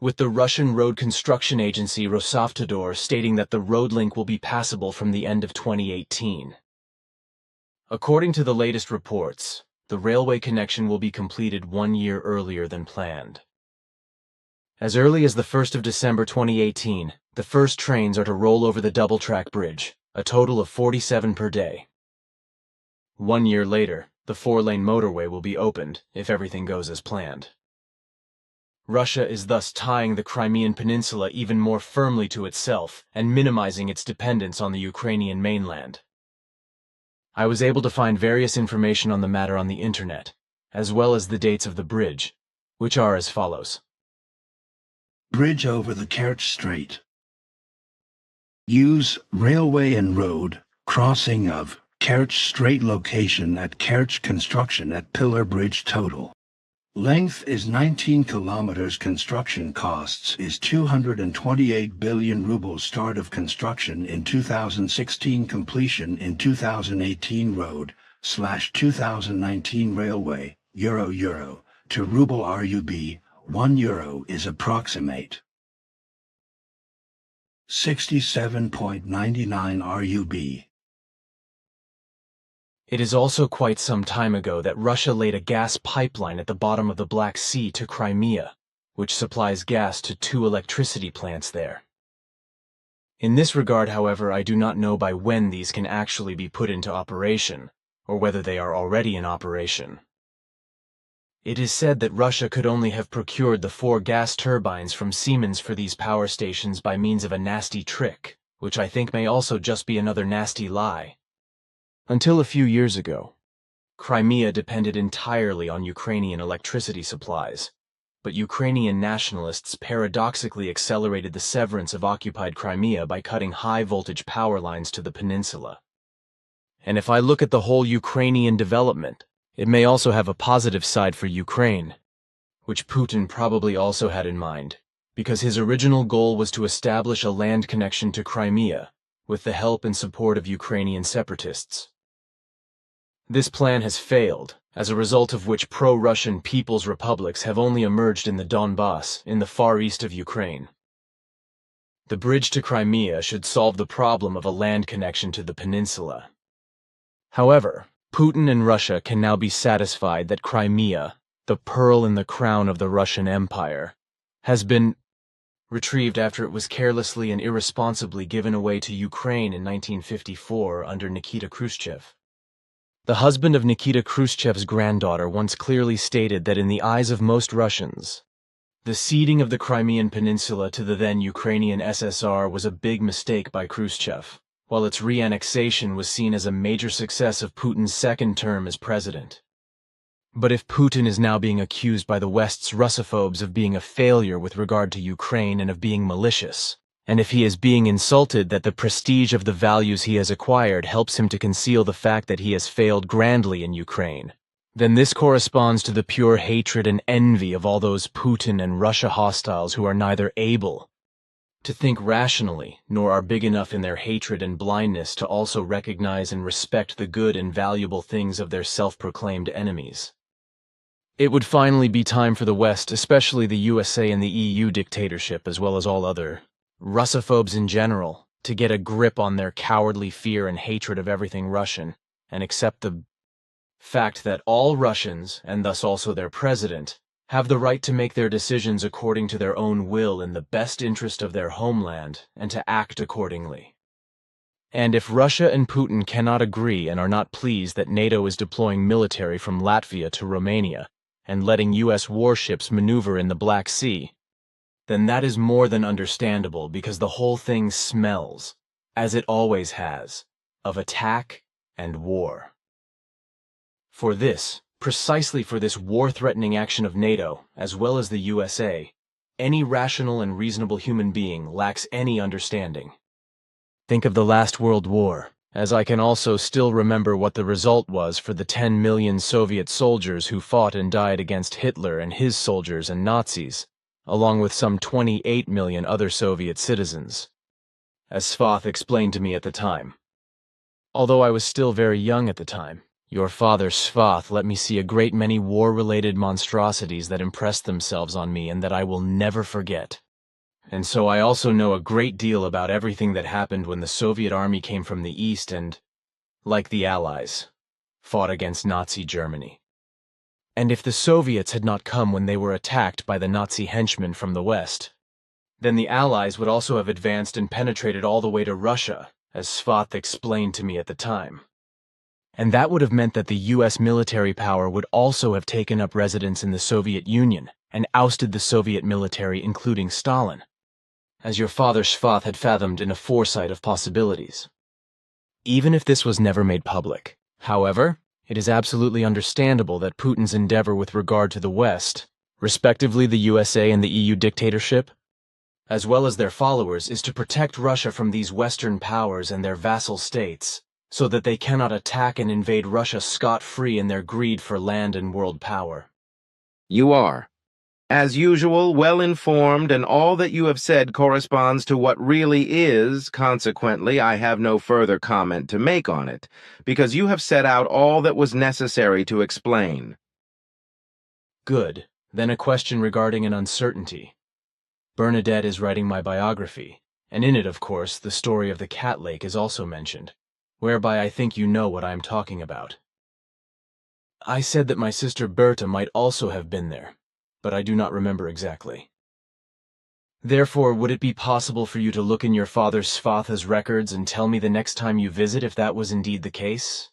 with the Russian road construction agency Rosavtodor stating that the road link will be passable from the end of 2018. According to the latest reports, the railway connection will be completed 1 year earlier than planned. As early as the 1st of December 2018, the first trains are to roll over the double-track bridge, a total of 47 per day. 1 year later, the 4-lane motorway will be opened, if everything goes as planned. Russia is thus tying the Crimean Peninsula even more firmly to itself and minimizing its dependence on the Ukrainian mainland. I was able to find various information on the matter on the internet, as well as the dates of the bridge, which are as follows. Bridge over the Kerch Strait. Use railway and road crossing of Kerch Strait location at Kerch construction at Pillar Bridge total. Length is 19 kilometers. Construction costs is 228 billion rubles. Start of construction in 2016. Completion in 2018. Road/2019 railway, euro to ruble RUB, €1 is approximate 67.99 RUB. It is also quite some time ago that Russia laid a gas pipeline at the bottom of the Black Sea to Crimea, which supplies gas to 2 electricity plants there. In this regard, however, I do not know by when these can actually be put into operation, or whether they are already in operation. It is said that Russia could only have procured the 4 gas turbines from Siemens for these power stations by means of a nasty trick, which I think may also just be another nasty lie. Until a few years ago, Crimea depended entirely on Ukrainian electricity supplies, but Ukrainian nationalists paradoxically accelerated the severance of occupied Crimea by cutting high-voltage power lines to the peninsula. And if I look at the whole Ukrainian development, it may also have a positive side for Ukraine, which Putin probably also had in mind, because his original goal was to establish a land connection to Crimea with the help and support of Ukrainian separatists. This plan has failed, as a result of which pro-Russian people's republics have only emerged in the Donbass, in the far east of Ukraine. The bridge to Crimea should solve the problem of a land connection to the peninsula. However, Putin and Russia can now be satisfied that Crimea, the pearl in the crown of the Russian Empire, has been retrieved after it was carelessly and irresponsibly given away to Ukraine in 1954 under Nikita Khrushchev. The husband of Nikita Khrushchev's granddaughter once clearly stated that in the eyes of most Russians, the ceding of the Crimean Peninsula to the then Ukrainian SSR was a big mistake by Khrushchev, while its re-annexation was seen as a major success of Putin's second term as president. But if Putin is now being accused by the West's Russophobes of being a failure with regard to Ukraine and of being malicious, and if he is being insulted that the prestige of the values he has acquired helps him to conceal the fact that he has failed grandly in Ukraine, then this corresponds to the pure hatred and envy of all those Putin and Russia hostiles who are neither able to think rationally, nor are big enough in their hatred and blindness to also recognize and respect the good and valuable things of their self-proclaimed enemies. It would finally be time for the West, especially the USA and the EU dictatorship, as well as all other Russophobes in general, to get a grip on their cowardly fear and hatred of everything Russian, and accept the fact that all Russians, and thus also their president, have the right to make their decisions according to their own will in the best interest of their homeland, and to act accordingly. And if Russia and Putin cannot agree and are not pleased that NATO is deploying military from Latvia to Romania, and letting U.S. warships maneuver in the Black Sea, then that is more than understandable because the whole thing smells, as it always has, of attack and war. Precisely for this war-threatening action of NATO, as well as the USA, any rational and reasonable human being lacks any understanding. Think of the last World War, as I can also still remember what the result was for the 10 million Soviet soldiers who fought and died against Hitler and his soldiers and Nazis, along with some 28 million other Soviet citizens, as Svath explained to me at the time. Although I was still very young at the time, your father Svath let me see a great many war-related monstrosities that impressed themselves on me and that I will never forget. And so I also know a great deal about everything that happened when the Soviet army came from the east and, like the Allies, fought against Nazi Germany. And if the Soviets had not come when they were attacked by the Nazi henchmen from the west, then the Allies would also have advanced and penetrated all the way to Russia, as Svath explained to me at the time. And that would have meant that the U.S. military power would also have taken up residence in the Soviet Union and ousted the Soviet military, including Stalin, as your father Svath had fathomed in a foresight of possibilities. Even if this was never made public, however, it is absolutely understandable that Putin's endeavor with regard to the West, respectively the USA and the EU dictatorship, as well as their followers, is to protect Russia from these Western powers and their vassal states, so that they cannot attack and invade Russia scot-free in their greed for land and world power. You are, as usual, well-informed, and all that you have said corresponds to what really is. Consequently, I have no further comment to make on it, because you have set out all that was necessary to explain. Good. Then a question regarding an uncertainty. Bernadette is writing my biography, and in it, of course, the story of the Cat Lake is also mentioned, whereby I think you know what I am talking about. I said that my sister Berta might also have been there, but I do not remember exactly. Therefore, would it be possible for you to look in your father Svatha's records and tell me the next time you visit if that was indeed the case?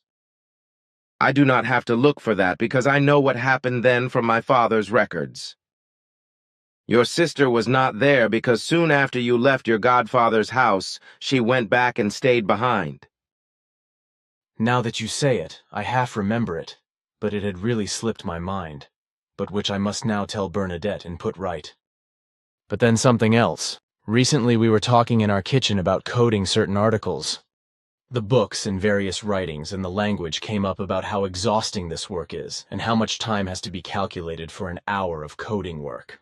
I do not have to look for that because I know what happened then from my father's records. Your sister was not there because soon after you left your godfather's house, she went back and stayed behind. Now that you say it, I half remember it, but it had really slipped my mind, but which I must now tell Bernadette and put right. But then something else. Recently we were talking in our kitchen about coding certain articles. The books and various writings and the language came up about how exhausting this work is and how much time has to be calculated for an hour of coding work.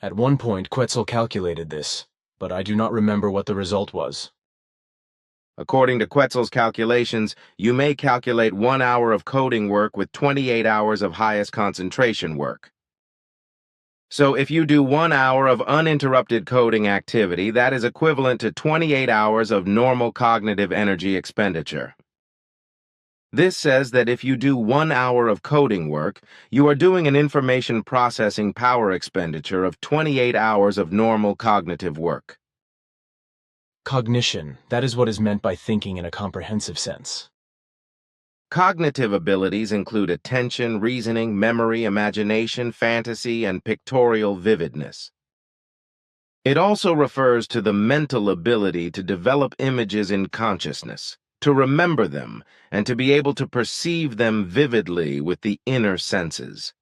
At one point, Quetzal calculated this, but I do not remember what the result was. According to Quetzal's calculations, you may calculate 1 hour of coding work with 28 hours of highest concentration work. So if you do 1 hour of uninterrupted coding activity, that is equivalent to 28 hours of normal cognitive energy expenditure. This says that if you do 1 hour of coding work, you are doing an information processing power expenditure of 28 hours of normal cognitive work. Cognition, that is what is meant by thinking in a comprehensive sense. Cognitive abilities include attention, reasoning, memory, imagination, fantasy, and pictorial vividness. It also refers to the mental ability to develop images in consciousness, to remember them, and to be able to perceive them vividly with the inner senses.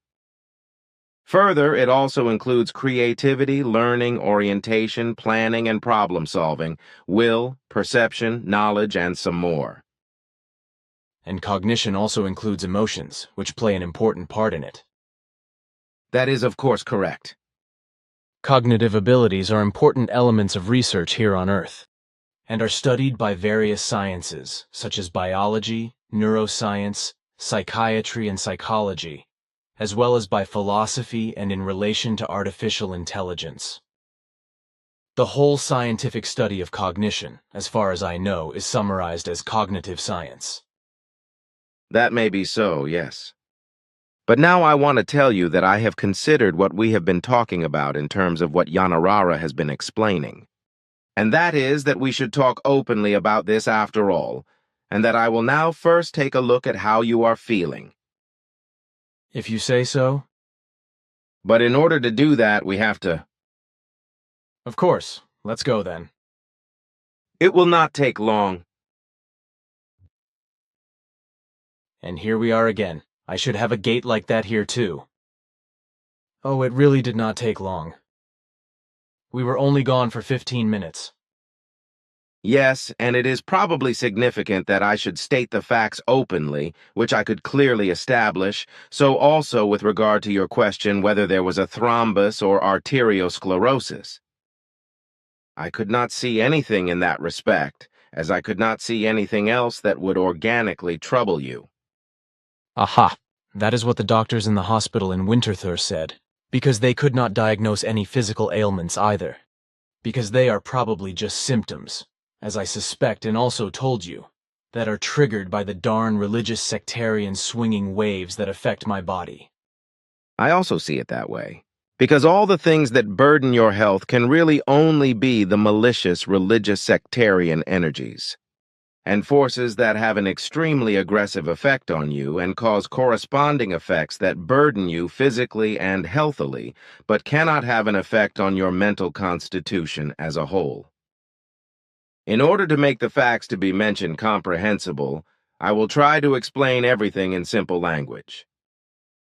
Further, it also includes creativity, learning, orientation, planning, and problem solving, will, perception, knowledge, and some more. And cognition also includes emotions, which play an important part in it. That is, of course, correct. Cognitive abilities are important elements of research here on Earth, and are studied by various sciences, such as biology, neuroscience, psychiatry, and psychology, as well as by philosophy and in relation to artificial intelligence. The whole scientific study of cognition, as far as I know, is summarized as cognitive science. That may be so, yes. But now I want to tell you that I have considered what we have been talking about in terms of what Yanarara has been explaining. And that is that we should talk openly about this after all, and that I will now first take a look at how you are feeling. If you say so. But in order to do that, we have to... Of course. Let's go then. It will not take long. And here we are again. I should have a gate like that here too. Oh, it really did not take long. We were only gone for 15 minutes. Yes, and it is probably significant that I should state the facts openly, which I could clearly establish, so also with regard to your question whether there was a thrombus or arteriosclerosis. I could not see anything in that respect, as I could not see anything else that would organically trouble you. Aha! That is what the doctors in the hospital in Winterthur said, because they could not diagnose any physical ailments either. Because they are probably just symptoms, as I suspect and also told you, that are triggered by the darn religious sectarian swinging waves that affect my body. I also see it that way, because all the things that burden your health can really only be the malicious religious sectarian energies, and forces that have an extremely aggressive effect on you and cause corresponding effects that burden you physically and healthily, but cannot have an effect on your mental constitution as a whole. In order to make the facts to be mentioned comprehensible, I will try to explain everything in simple language.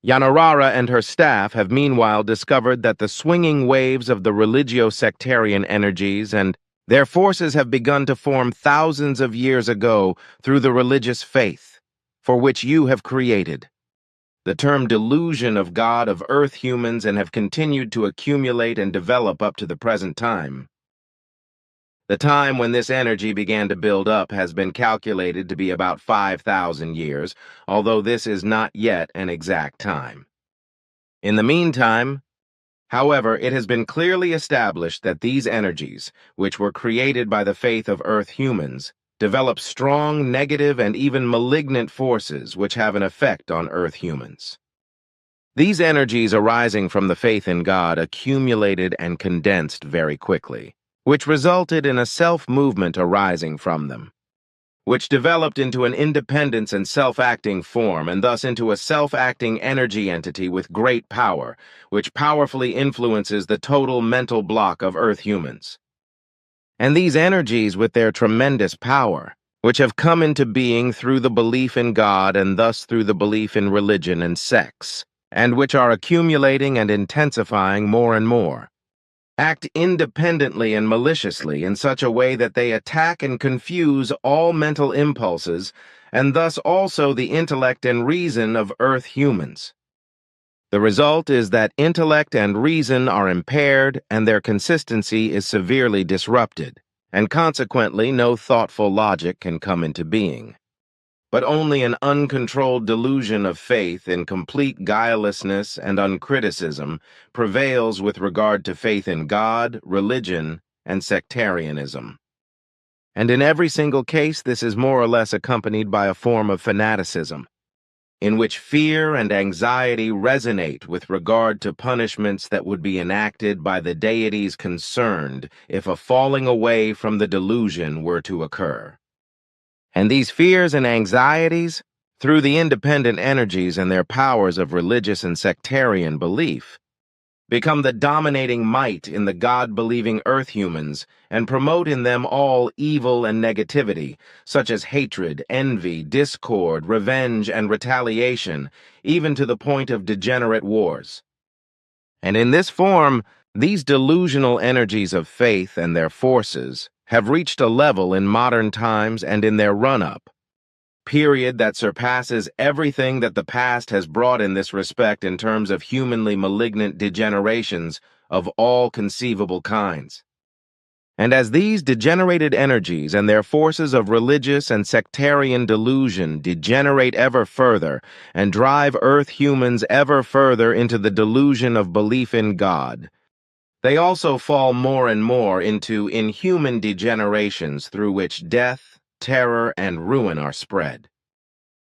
Yanarara and her staff have meanwhile discovered that the swinging waves of the religio-sectarian energies and their forces have begun to form thousands of years ago through the religious faith, for which you have created the term delusion of God of earth humans, and have continued to accumulate and develop up to the present time. The time when this energy began to build up has been calculated to be about 5,000 years, although this is not yet an exact time. In the meantime, however, it has been clearly established that these energies, which were created by the faith of Earth humans, develop strong, negative, and even malignant forces which have an effect on Earth humans. These energies arising from the faith in God accumulated and condensed very quickly, which resulted in a self-movement arising from them, which developed into an independence and self-acting form, and thus into a self-acting energy entity with great power, which powerfully influences the total mental block of Earth humans. And these energies, with their tremendous power, which have come into being through the belief in God and thus through the belief in religion and sex, and which are accumulating and intensifying more and more, act independently and maliciously in such a way that they attack and confuse all mental impulses, and thus also the intellect and reason of Earth humans. The result is that intellect and reason are impaired and their consistency is severely disrupted, and consequently no thoughtful logic can come into being. But only an uncontrolled delusion of faith in complete guilelessness and uncriticism prevails with regard to faith in God, religion, and sectarianism. And in every single case, this is more or less accompanied by a form of fanaticism, in which fear and anxiety resonate with regard to punishments that would be enacted by the deities concerned if a falling away from the delusion were to occur. And these fears and anxieties, through the independent energies and their powers of religious and sectarian belief, become the dominating might in the God-believing earth humans and promote in them all evil and negativity, such as hatred, envy, discord, revenge, and retaliation, even to the point of degenerate wars. And in this form, these delusional energies of faith and their forces have reached a level in modern times and in their run-up, period that surpasses everything that the past has brought in this respect in terms of humanly malignant degenerations of all conceivable kinds. And as these degenerated energies and their forces of religious and sectarian delusion degenerate ever further and drive Earth humans ever further into the delusion of belief in God, they also fall more and more into inhuman degenerations through which death, terror, and ruin are spread.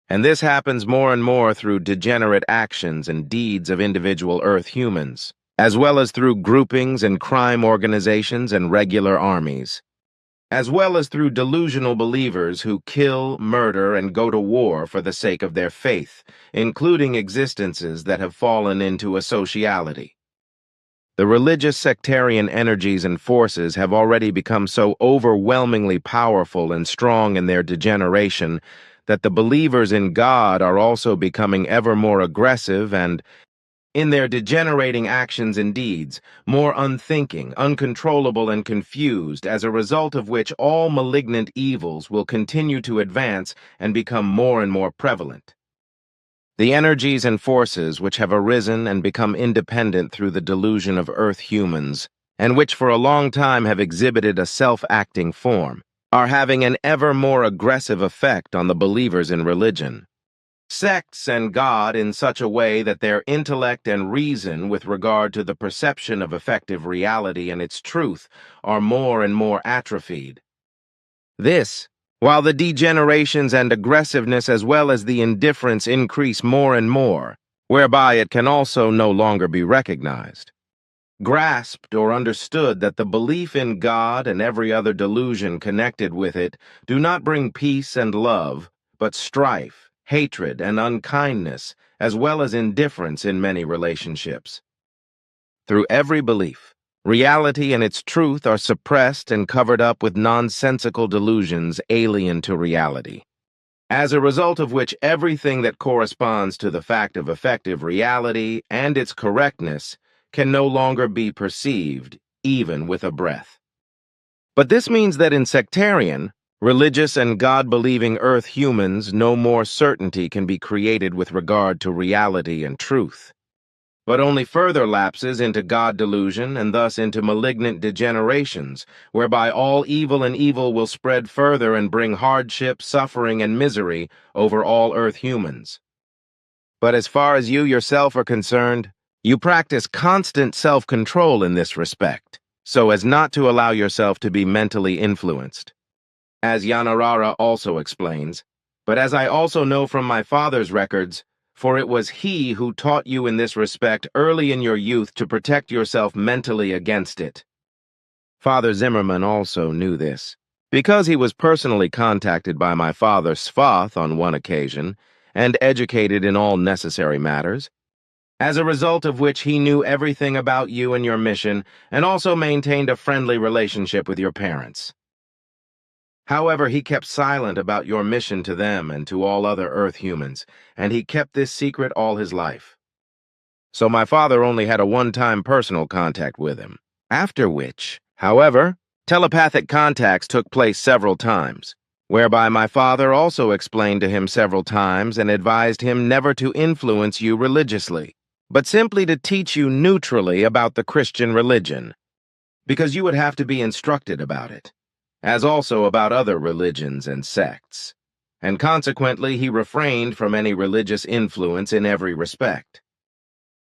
And this happens more and more through degenerate actions and deeds of individual Earth humans, as well as through groupings and crime organizations and regular armies, as well as through delusional believers who kill, murder, and go to war for the sake of their faith, including existences that have fallen into asociality. The religious sectarian energies and forces have already become so overwhelmingly powerful and strong in their degeneration that the believers in God are also becoming ever more aggressive and, in their degenerating actions and deeds, more unthinking, uncontrollable, and confused, as a result of which all malignant evils will continue to advance and become more and more prevalent. The energies and forces which have arisen and become independent through the delusion of Earth humans, and which for a long time have exhibited a self-acting form, are having an ever more aggressive effect on the believers in religion. Sects and God in such a way that their intellect and reason with regard to the perception of effective reality and its truth are more and more atrophied. This, while the degenerations and aggressiveness as well as the indifference increase more and more, whereby it can also no longer be recognized, grasped or understood that the belief in God and every other delusion connected with it do not bring peace and love, but strife, hatred, and unkindness, as well as indifference in many relationships. Through every belief, reality and its truth are suppressed and covered up with nonsensical delusions alien to reality, as a result of which everything that corresponds to the fact of effective reality and its correctness can no longer be perceived, even with a breath. But this means that in sectarian, religious and God-believing Earth humans, no more certainty can be created with regard to reality and truth, but only further lapses into God delusion and thus into malignant degenerations, whereby all evil and evil will spread further and bring hardship, suffering, and misery over all Earth humans. But as far as you yourself are concerned, you practice constant self-control in this respect, so as not to allow yourself to be mentally influenced. As Yanarara also explains, but as I also know from my father's records, for it was he who taught you in this respect early in your youth to protect yourself mentally against it. Father Zimmerman also knew this, because he was personally contacted by my father Svath on one occasion, and educated in all necessary matters, as a result of which he knew everything about you and your mission, and also maintained a friendly relationship with your parents. However, he kept silent about your mission to them and to all other Earth humans, and he kept this secret all his life. So my father only had a one-time personal contact with him, after which, however, telepathic contacts took place several times, whereby my father also explained to him several times and advised him never to influence you religiously, but simply to teach you neutrally about the Christian religion, because you would have to be instructed about it, as also about other religions and sects, and consequently he refrained from any religious influence in every respect.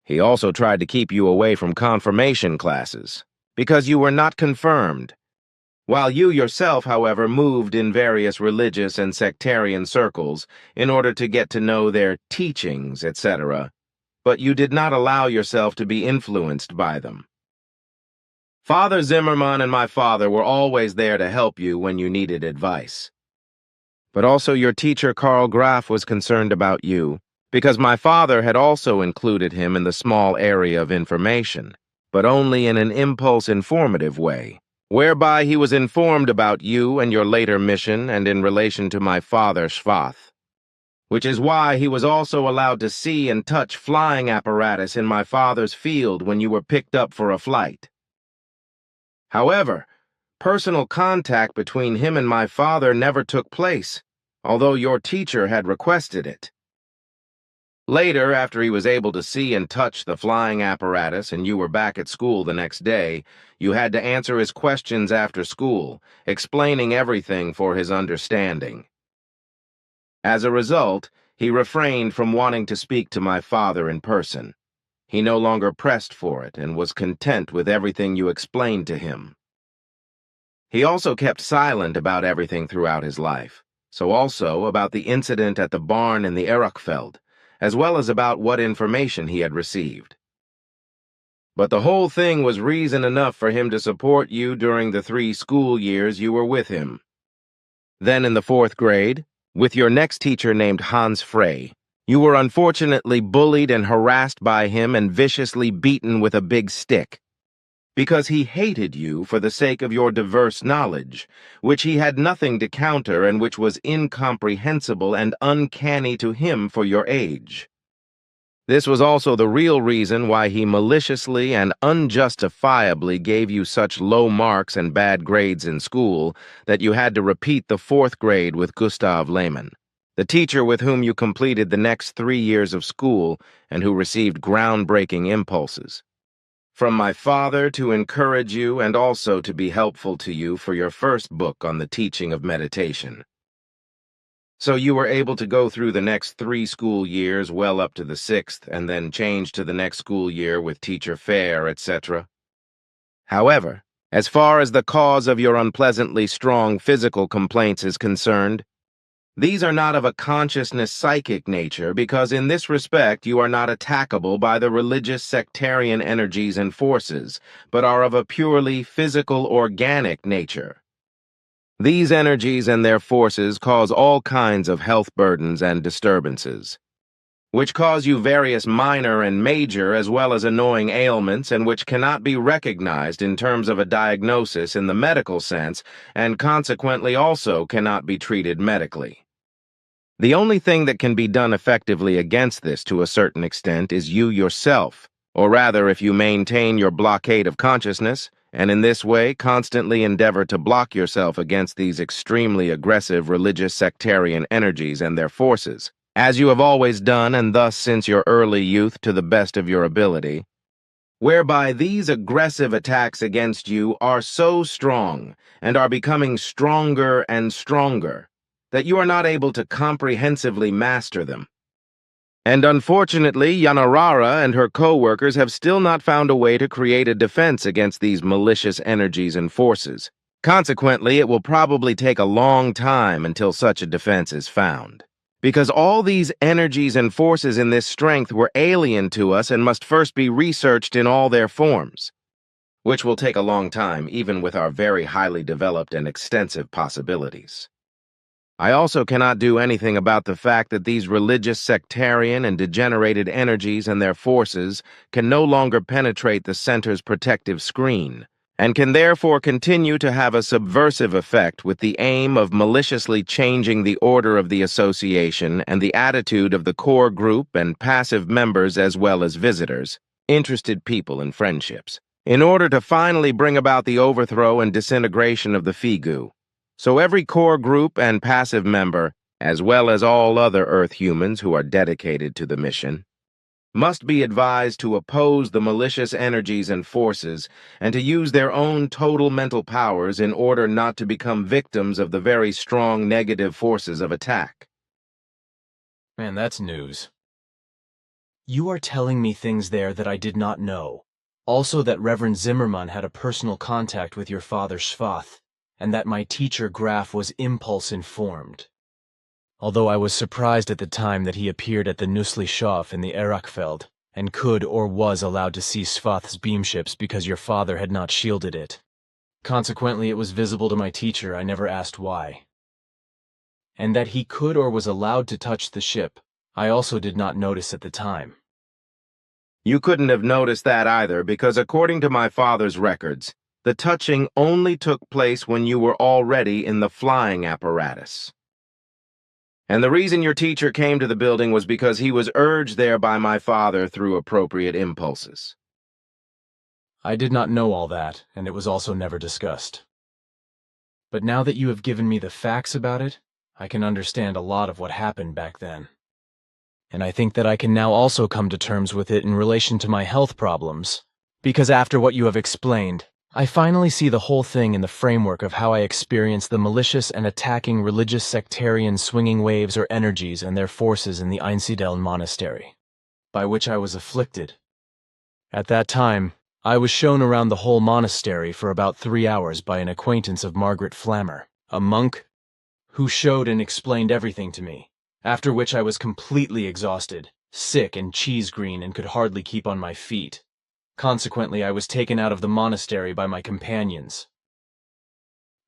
He also tried to keep you away from confirmation classes, because you were not confirmed, while you yourself, however, moved in various religious and sectarian circles in order to get to know their teachings, etc., but you did not allow yourself to be influenced by them. Father Zimmermann and my father were always there to help you when you needed advice. But also your teacher Karl Graf was concerned about you, because my father had also included him in the small area of information, but only in an impulse-informative way, whereby he was informed about you and your later mission and in relation to my father Schwath, which is why he was also allowed to see and touch flying apparatus in my father's field when you were picked up for a flight. However, personal contact between him and my father never took place, although your teacher had requested it. Later, after he was able to see and touch the flying apparatus and you were back at school the next day, you had to answer his questions after school, explaining everything for his understanding. As a result, he refrained from wanting to speak to my father in person. He no longer pressed for it and was content with everything you explained to him. He also kept silent about everything throughout his life, so also about the incident at the barn in the Erachfeld, as well as about what information he had received. But the whole thing was reason enough for him to support you during the 3 school years you were with him. Then in the 4th grade, with your next teacher named Hans Frey, you were unfortunately bullied and harassed by him and viciously beaten with a big stick, because he hated you for the sake of your diverse knowledge, which he had nothing to counter and which was incomprehensible and uncanny to him for your age. This was also the real reason why he maliciously and unjustifiably gave you such low marks and bad grades in school that you had to repeat the 4th grade with Gustav Lehmann, the teacher with whom you completed the next 3 years of school and who received groundbreaking impulses from my father to encourage you and also to be helpful to you for your first book on the teaching of meditation. So you were able to go through the next 3 school years well up to the 6th and then change to the next school year with teacher Fair, etc. However, as far as the cause of your unpleasantly strong physical complaints is concerned, these are not of a consciousness psychic nature because in this respect you are not attackable by the religious sectarian energies and forces, but are of a purely physical organic nature. These energies and their forces cause all kinds of health burdens and disturbances, which cause you various minor and major as well as annoying ailments and which cannot be recognized in terms of a diagnosis in the medical sense and consequently also cannot be treated medically. The only thing that can be done effectively against this to a certain extent is you yourself, or rather if you maintain your blockade of consciousness, and in this way constantly endeavor to block yourself against these extremely aggressive religious sectarian energies and their forces, as you have always done and thus since your early youth to the best of your ability, whereby these aggressive attacks against you are so strong and are becoming stronger and stronger, that you are not able to comprehensively master them. And unfortunately, Yanarara and her co-workers have still not found a way to create a defense against these malicious energies and forces. Consequently, it will probably take a long time until such a defense is found, because all these energies and forces in this strength were alien to us and must first be researched in all their forms, which will take a long time even with our very highly developed and extensive possibilities. I also cannot do anything about the fact that these religious, sectarian, and degenerated energies and their forces can no longer penetrate the center's protective screen, and can therefore continue to have a subversive effect with the aim of maliciously changing the order of the association and the attitude of the core group and passive members as well as visitors, interested people and friendships, in order to finally bring about the overthrow and disintegration of the Figu. So every core group and passive member, as well as all other Earth humans who are dedicated to the mission, must be advised to oppose the malicious energies and forces and to use their own total mental powers in order not to become victims of the very strong negative forces of attack. Man, that's news. You are telling me things there that I did not know. Also that Reverend Zimmermann had a personal contact with your father Schwath, and that my teacher Graf was impulse-informed. Although I was surprised at the time that he appeared at the Nüssli Schof in the Erachfeld, and could or was allowed to see Schwath's beamships because your father had not shielded it. Consequently, it was visible to my teacher, I never asked why. And that he could or was allowed to touch the ship, I also did not notice at the time. You couldn't have noticed that either because according to my father's records, the touching only took place when you were already in the flying apparatus. And the reason your teacher came to the building was because he was urged there by my father through appropriate impulses. I did not know all that, and it was also never discussed. But now that you have given me the facts about it, I can understand a lot of what happened back then. And I think that I can now also come to terms with it in relation to my health problems, because after what you have explained, I finally see the whole thing in the framework of how I experience the malicious and attacking religious sectarian swinging waves or energies and their forces in the Einsiedeln monastery, by which I was afflicted. At that time, I was shown around the whole monastery for about 3 hours by an acquaintance of Margaret Flammer, a monk, who showed and explained everything to me, after which I was completely exhausted, sick and cheese-green and could hardly keep on my feet. Consequently, I was taken out of the monastery by my companions.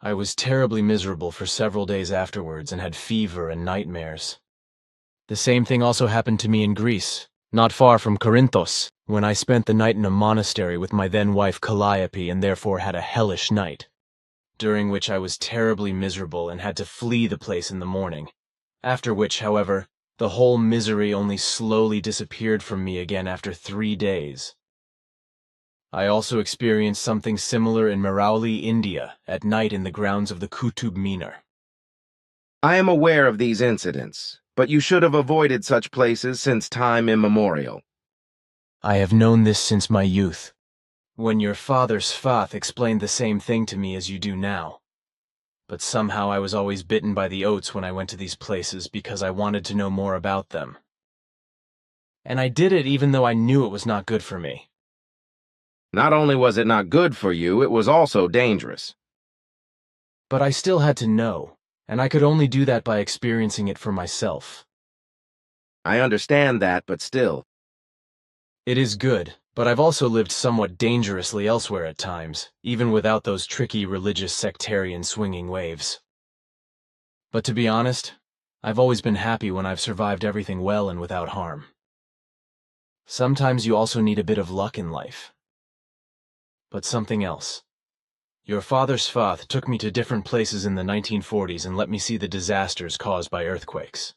I was terribly miserable for several days afterwards and had fever and nightmares. The same thing also happened to me in Greece, not far from Corinthos, when I spent the night in a monastery with my then-wife Calliope and therefore had a hellish night, during which I was terribly miserable and had to flee the place in the morning, after which, however, the whole misery only slowly disappeared from me again after 3 days. I also experienced something similar in Marauli, India, at night in the grounds of the Qutub Minar. I am aware of these incidents, but you should have avoided such places since time immemorial. I have known this since my youth, when your father Schwath explained the same thing to me as you do now. But somehow I was always bitten by the oats when I went to these places because I wanted to know more about them. And I did it even though I knew it was not good for me. Not only was it not good for you, it was also dangerous. But I still had to know, and I could only do that by experiencing it for myself. I understand that, but still. It is good, but I've also lived somewhat dangerously elsewhere at times, even without those tricky religious sectarian swinging waves. But to be honest, I've always been happy when I've survived everything well and without harm. Sometimes you also need a bit of luck in life. But something else. Your father Schwath took me to different places in the 1940s and let me see the disasters caused by earthquakes.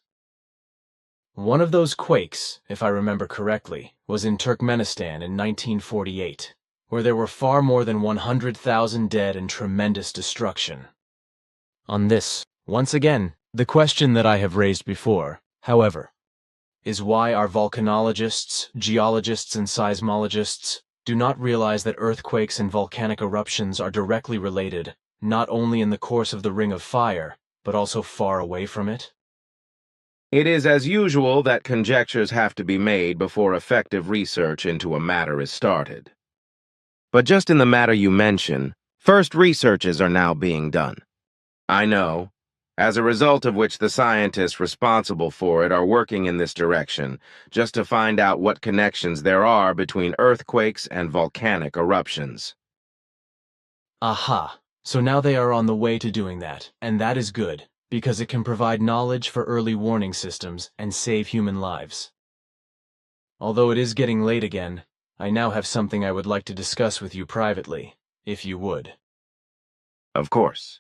One of those quakes, if I remember correctly, was in Turkmenistan in 1948, where there were far more than 100,000 dead and tremendous destruction. On this, once again, the question that I have raised before, however, is why our volcanologists, geologists, and seismologists do not realize that earthquakes and volcanic eruptions are directly related, not only in the course of the Ring of Fire, but also far away from it? It is as usual that conjectures have to be made before effective research into a matter is started. But just in the matter you mention, first researches are now being done. I know, as a result of which the scientists responsible for it are working in this direction, just to find out what connections there are between earthquakes and volcanic eruptions. Aha, so now they are on the way to doing that, and that is good, because it can provide knowledge for early warning systems and save human lives. Although it is getting late again, I now have something I would like to discuss with you privately, if you would. Of course.